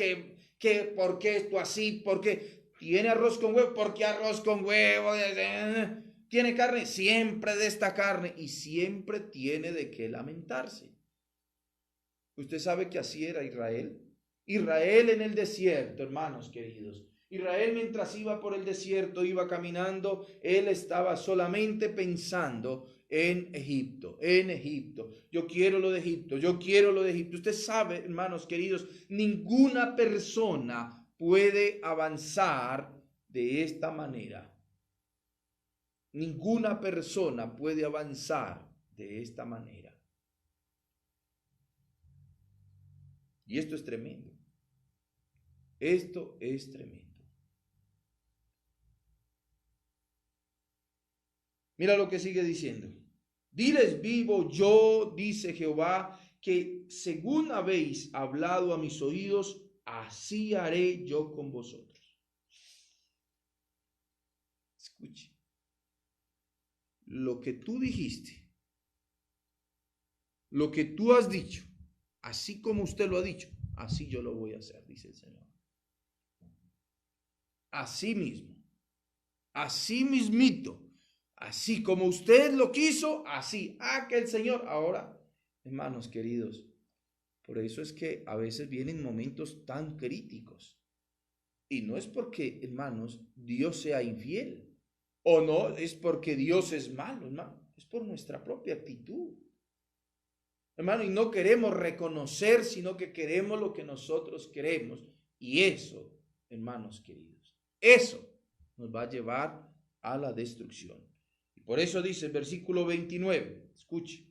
por qué esto así! ¿Por qué tiene arroz con huevo? ¿Por qué arroz con huevo? ¿Tiene carne? Siempre de esta carne y siempre tiene de qué lamentarse. Usted sabe que así era Israel. Israel en el desierto, hermanos queridos. Israel mientras iba por el desierto, iba caminando, él estaba solamente pensando en Egipto, en Egipto. Yo quiero lo de Egipto, yo quiero lo de Egipto. Usted sabe, hermanos queridos, ninguna persona puede avanzar de esta manera. Ninguna persona puede avanzar de esta manera. Y esto es tremendo. Esto es tremendo. Mira lo que sigue diciendo. Diles vivo yo, dice Jehová, que según habéis hablado a mis oídos, así haré yo con vosotros. Escuche. Lo que tú dijiste, lo que tú has dicho, así como usted lo ha dicho, así yo lo voy a hacer, dice el Señor. Así mismo, así mismito, así como usted lo quiso, así, que el Señor. Ahora, hermanos queridos, por eso es que a veces vienen momentos tan críticos. Y no es porque, hermanos, Dios sea infiel. O no es porque Dios es malo, hermano. Es por nuestra propia actitud. Hermano, y no queremos reconocer, sino que queremos lo que nosotros queremos. Y eso, hermanos queridos, eso nos va a llevar a la destrucción. Y por eso dice el versículo 29, escuche.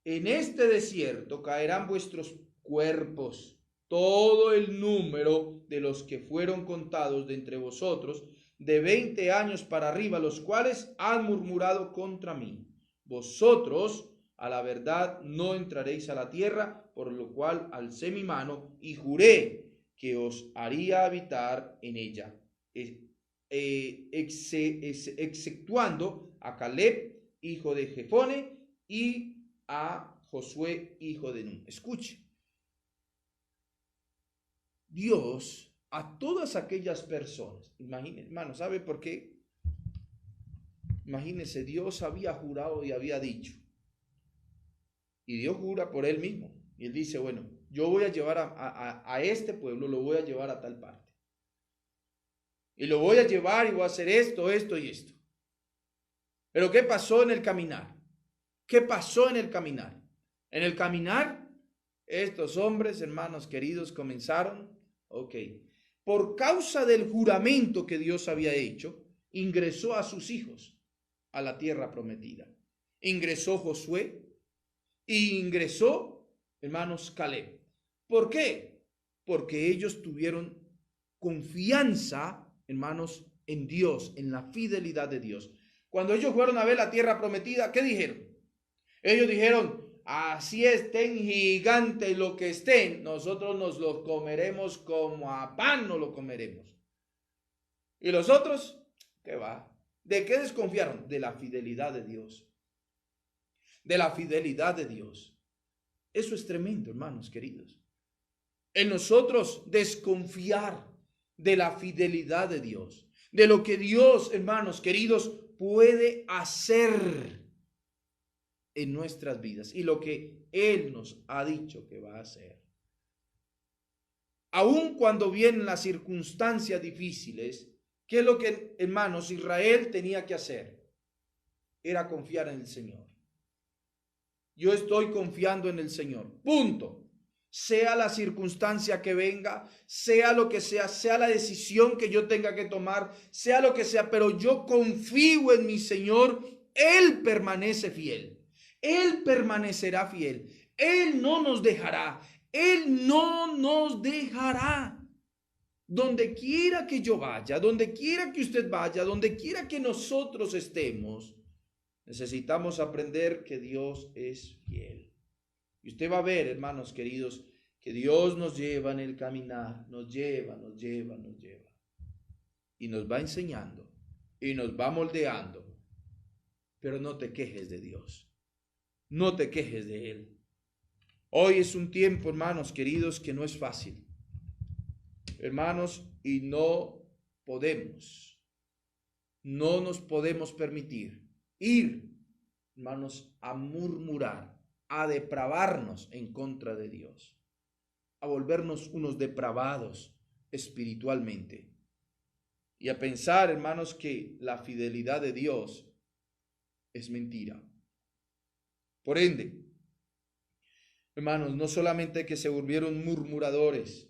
En este desierto caerán vuestros cuerpos, todo el número de los que fueron contados de entre vosotros, de 20 años para arriba, los cuales han murmurado contra mí. Vosotros, a la verdad, no entraréis a la tierra, por lo cual alcé mi mano y juré que os haría habitar en ella, exceptuando a Caleb, hijo de Jefone, y a Josué, hijo de Nun. Escuche. Dios a todas aquellas personas, imagínense, hermano, ¿sabe por qué? Imagínense, Dios había jurado y había dicho, y Dios jura por él mismo, y él dice, bueno, yo voy a llevar a este pueblo, lo voy a llevar a tal parte, y lo voy a llevar y voy a hacer esto, esto y esto. Pero ¿qué pasó en el caminar? ¿Qué pasó en el caminar? En el caminar, estos hombres, hermanos queridos, comenzaron, por causa del juramento que Dios había hecho, ingresó a sus hijos a la tierra prometida. Ingresó Josué y ingresó, hermanos, Caleb. ¿Por qué? Porque ellos tuvieron confianza, hermanos, en Dios, en la fidelidad de Dios. Cuando ellos fueron a ver la tierra prometida, ¿qué dijeron? Ellos dijeron, así estén gigantes lo que estén, nosotros nos lo comeremos como a pan, no lo comeremos. ¿Y los otros? ¿Qué va? ¿De qué desconfiaron? De la fidelidad de Dios. De la fidelidad de Dios. Eso es tremendo, hermanos queridos. En nosotros desconfiar de la fidelidad de Dios. De lo que Dios, hermanos queridos, puede hacer en nuestras vidas y lo que Él nos ha dicho que va a hacer. Aun cuando vienen las circunstancias difíciles, ¿qué es lo que, hermanos, Israel tenía que hacer? Era confiar en el Señor. yo estoy confiando en el Señor. Punto. Sea la circunstancia que venga, sea lo que sea la decisión que yo tenga que tomar, sea lo que sea, pero yo confío en mi Señor. Él permanece fiel. Él permanecerá fiel. Él no nos dejará. Él no nos dejará. Donde quiera que yo vaya, donde quiera que usted vaya, donde quiera que nosotros estemos, necesitamos aprender que Dios es fiel. Y usted va a ver, hermanos queridos, que Dios nos lleva en el caminar, nos lleva. Y nos va enseñando y nos va moldeando. Pero no te quejes de Dios. No te quejes de Él. Hoy es un tiempo, hermanos queridos, que no es fácil. Hermanos, y no nos podemos permitir ir, hermanos, a murmurar, a depravarnos en contra de Dios, a volvernos unos depravados espiritualmente y a pensar, hermanos, que la fidelidad de Dios es mentira. Por ende, hermanos, no solamente que se volvieron murmuradores,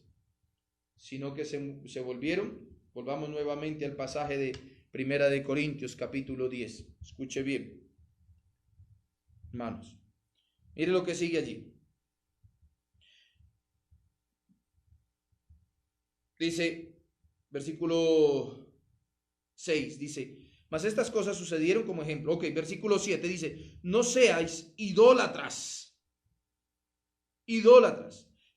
sino que se volvieron, volvamos nuevamente al pasaje de Primera de Corintios, capítulo 10. Escuche bien, hermanos. Mire lo que sigue allí. Dice, versículo 6, dice, mas estas cosas sucedieron como ejemplo. Ok, versículo 7 dice, no seáis idólatras.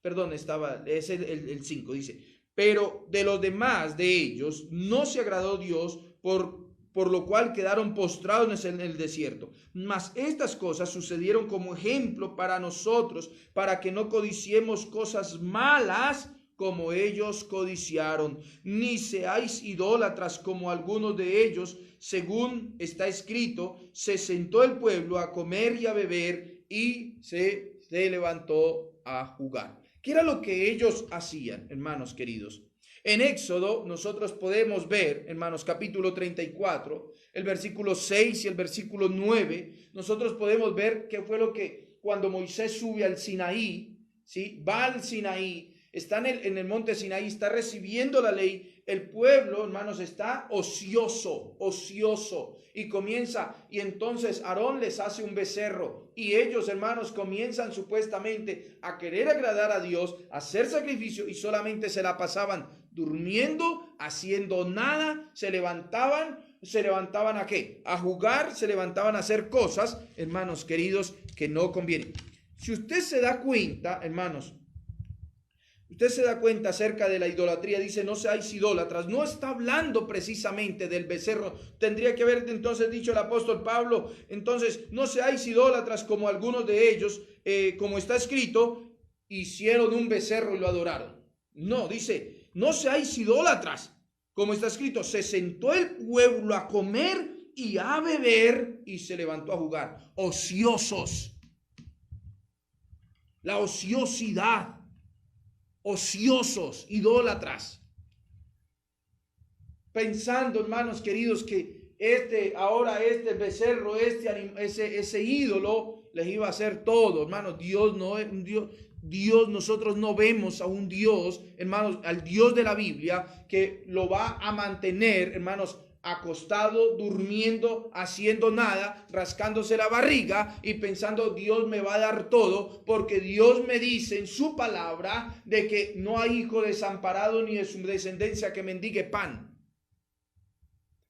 Perdón, es el 5, dice, pero de los demás de ellos no se agradó Dios, por lo cual quedaron postrados en el desierto. Mas estas cosas sucedieron como ejemplo para nosotros, para que no codiciemos cosas malas como ellos codiciaron, ni seáis idólatras como algunos de ellos, según está escrito, se sentó el pueblo a comer y a beber y se levantó a jugar. ¿Qué era lo que ellos hacían, hermanos queridos? En Éxodo nosotros podemos ver, hermanos, capítulo 34, el versículo 6 y el versículo 9, nosotros podemos ver qué fue lo que cuando Moisés sube al Sinaí, ¿sí? Va al Sinaí, está en el monte Sinaí, está recibiendo la ley, el pueblo, hermanos, está ocioso, y entonces Aarón les hace un becerro, y ellos, hermanos, comienzan supuestamente a querer agradar a Dios, a hacer sacrificio, y solamente se la pasaban durmiendo, haciendo nada. Se levantaban ¿a qué? A jugar, se levantaban a hacer cosas, hermanos queridos, que no convienen. Si usted se da cuenta, hermanos, acerca de la idolatría, dice no seáis idólatras, no está hablando precisamente del becerro. Tendría que haber entonces dicho el apóstol Pablo, entonces no seáis idólatras como algunos de ellos, como está escrito, hicieron un becerro y lo adoraron. No, dice no seáis idólatras, como está escrito, se sentó el pueblo a comer y a beber y se levantó a jugar. Ociosos. La ociosidad. Ociosos, idólatras, pensando, hermanos queridos, que este becerro, ese ídolo les iba a hacer todo. Hermanos, Dios no es un Dios, nosotros no vemos a un Dios, hermanos, al Dios de la Biblia, que lo va a mantener, hermanos, acostado, durmiendo, haciendo nada, rascándose la barriga y pensando Dios me va a dar todo, porque Dios me dice en su palabra de que no hay hijo desamparado ni de su descendencia que mendigue pan.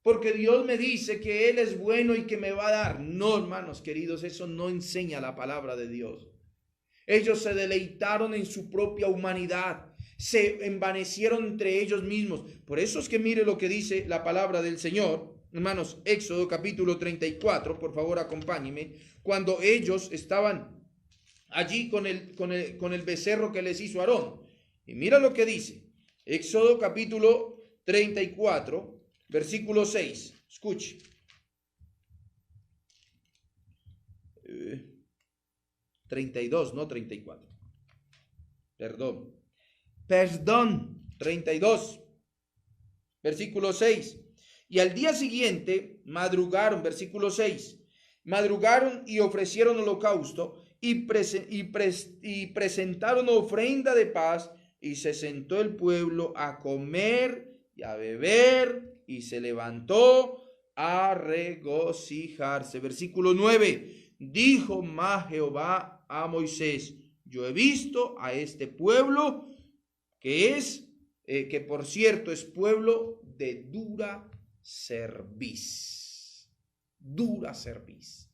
Porque Dios me dice que Él es bueno y que me va a dar. No, hermanos queridos, eso no enseña la palabra de Dios. Ellos se deleitaron en su propia humanidad. Se envanecieron entre ellos mismos. Por eso es que mire lo que dice la palabra del Señor. Hermanos, Éxodo capítulo 34, por favor acompáñenme. Cuando ellos estaban allí con el becerro que les hizo Aarón. Y mira lo que dice. Éxodo capítulo 34, versículo 6. Escuche. 32, no 34. Perdón, 32, versículo 6. Y al día siguiente madrugaron, versículo 6, madrugaron y ofrecieron holocausto y presentaron ofrenda de paz, y se sentó el pueblo a comer y a beber, y se levantó a regocijarse. Versículo 9. Dijo más Jehová a Moisés: yo he visto a este pueblo que por cierto es pueblo de dura cerviz. Dura cerviz.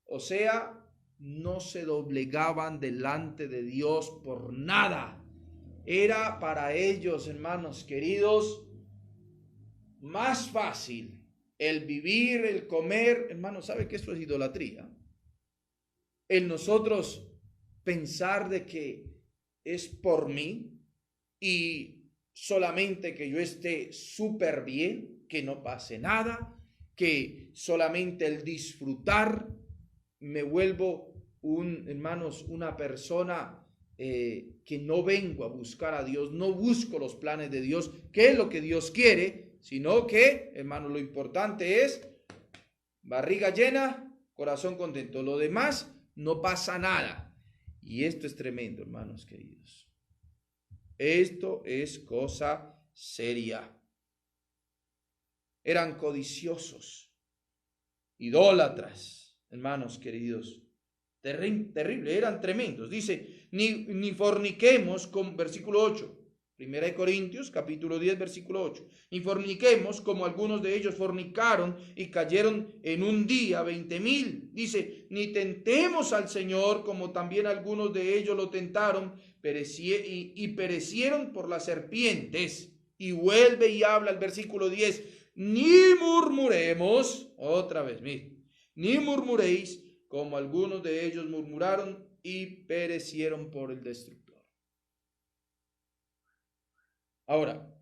O sea, no se doblegaban delante de Dios por nada. Era para ellos, hermanos queridos, más fácil el vivir, el comer. Hermanos, ¿sabe que esto es idolatría? El nosotros pensar de que es por mí y solamente que yo esté súper bien, que no pase nada, que solamente el disfrutar me vuelvo hermanos, una persona que no vengo a buscar a Dios, no busco los planes de Dios, qué es lo que Dios quiere, sino que, hermanos, lo importante es barriga llena, corazón contento. Lo demás no pasa nada. Y esto es tremendo, hermanos queridos. Esto es cosa seria. Eran codiciosos, idólatras, hermanos queridos. Terrible, eran tremendos. Dice, ni forniquemos, con versículo 8. Primera de Corintios, capítulo 10, versículo 8. Ni forniquemos como algunos de ellos fornicaron y cayeron en un día 20,000. Dice, ni tentemos al Señor como también algunos de ellos lo tentaron y perecieron por las serpientes. Y vuelve y habla el versículo 10. Ni murmuremos, otra vez, mire, ni murmuréis como algunos de ellos murmuraron y perecieron por el destructor. Ahora,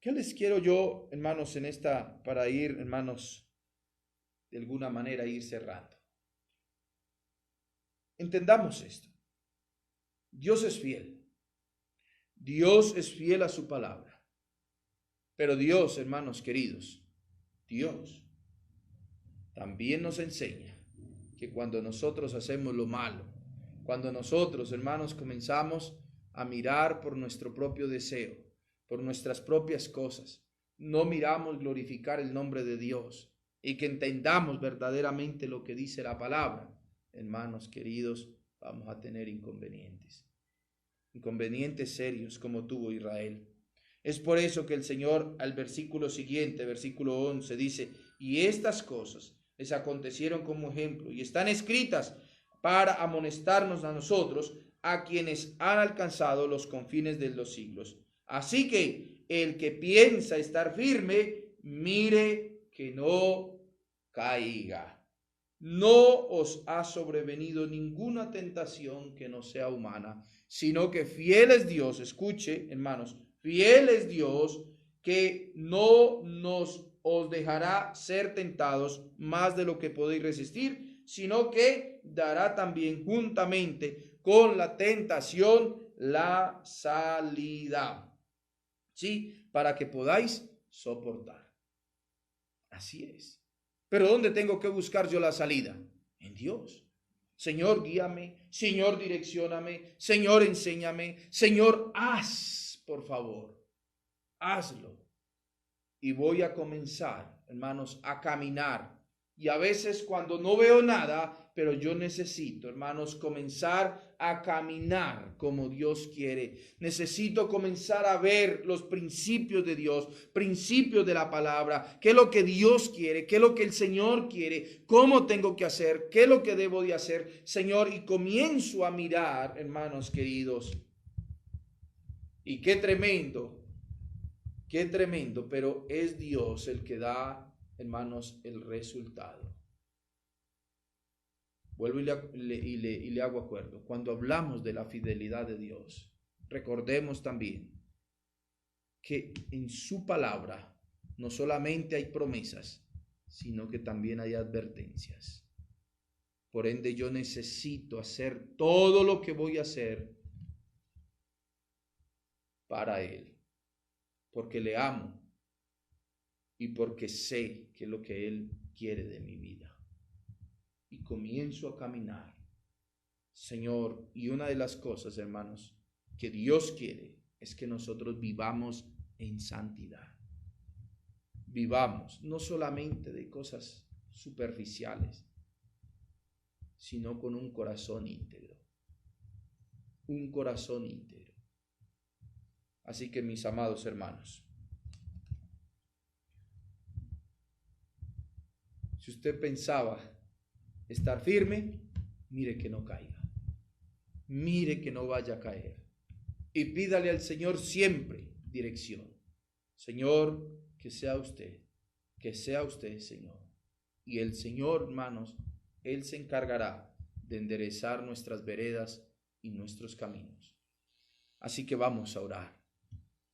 ¿qué les quiero yo, hermanos, en esta, para ir, hermanos, de alguna manera ir cerrando? Entendamos esto. Dios es fiel. Dios es fiel a su palabra. Pero Dios, hermanos queridos, Dios también nos enseña que cuando nosotros hacemos lo malo, cuando nosotros, hermanos, comenzamos a mirar por nuestro propio deseo, por nuestras propias cosas, no miramos glorificar el nombre de Dios y que entendamos verdaderamente lo que dice la palabra, hermanos queridos, vamos a tener inconvenientes serios como tuvo Israel. Es por eso que el Señor al versículo siguiente, versículo 11, dice, y estas cosas les acontecieron como ejemplo y están escritas para amonestarnos a nosotros, a quienes han alcanzado los confines de los siglos. Así que el que piensa estar firme, mire que no caiga. No os ha sobrevenido ninguna tentación que no sea humana, sino que fiel es Dios, escuche, hermanos, fiel es Dios, que no os dejará ser tentados más de lo que podéis resistir, sino que dará también juntamente con la tentación la salida, ¿sí? Para que podáis soportar. Así es. Pero ¿dónde tengo que buscar yo la salida? En Dios. Señor, guíame. Señor, direccióname. Señor, enséñame. Señor, haz, por favor. Hazlo. Y voy a comenzar, hermanos, a caminar. Y a veces cuando no veo nada, pero yo necesito, hermanos, comenzar a caminar como Dios quiere. Necesito comenzar a ver los principios de Dios, principios de la palabra, qué es lo que Dios quiere, qué es lo que el Señor quiere, cómo tengo que hacer, qué es lo que debo de hacer, Señor. Y comienzo a mirar, hermanos queridos. Y qué tremendo, pero es Dios el que da, hermanos, el resultado. Vuelvo y le hago acuerdo. Cuando hablamos de la fidelidad de Dios, recordemos también que en su palabra no solamente hay promesas, sino que también hay advertencias. Por ende, yo necesito hacer todo lo que voy a hacer para Él, porque le amo y porque sé que es lo que Él quiere de mi vida. Y comienzo a caminar Señor, y una de las cosas, hermanos, que Dios quiere es que nosotros vivamos en santidad. Vivamos no solamente de cosas superficiales, sino con un corazón íntegro. Un corazón íntegro. Así que, mis amados hermanos, si usted pensaba estar firme, mire que no caiga. Mire que no vaya a caer. Y pídale al Señor siempre dirección. Señor, que sea usted, Señor. Y el Señor, hermanos, Él se encargará de enderezar nuestras veredas y nuestros caminos. Así que vamos a orar.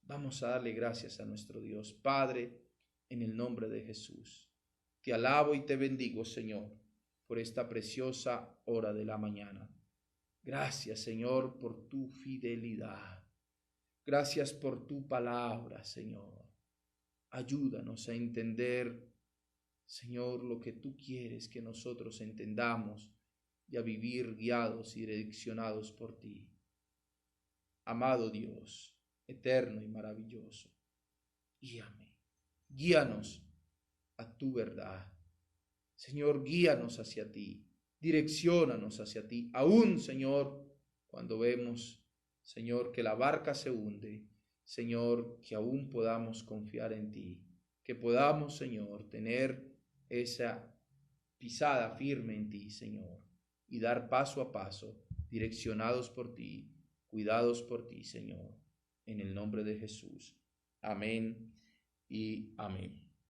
Vamos a darle gracias a nuestro Dios. Padre, en el nombre de Jesús, te alabo y te bendigo, Señor, por esta preciosa hora de la mañana. Gracias, Señor, por tu fidelidad. Gracias por tu palabra, Señor. Ayúdanos a entender, Señor, lo que tú quieres que nosotros entendamos y a vivir guiados y direccionados por ti. Amado Dios, eterno y maravilloso, guíanos a tu verdad. Señor, guíanos hacia ti, direcciónanos hacia ti. Aún, Señor, cuando vemos, Señor, que la barca se hunde, Señor, que aún podamos confiar en ti, que podamos, Señor, tener esa pisada firme en ti, Señor, y dar paso a paso, direccionados por ti, cuidados por ti, Señor, en el nombre de Jesús. Amén y amén.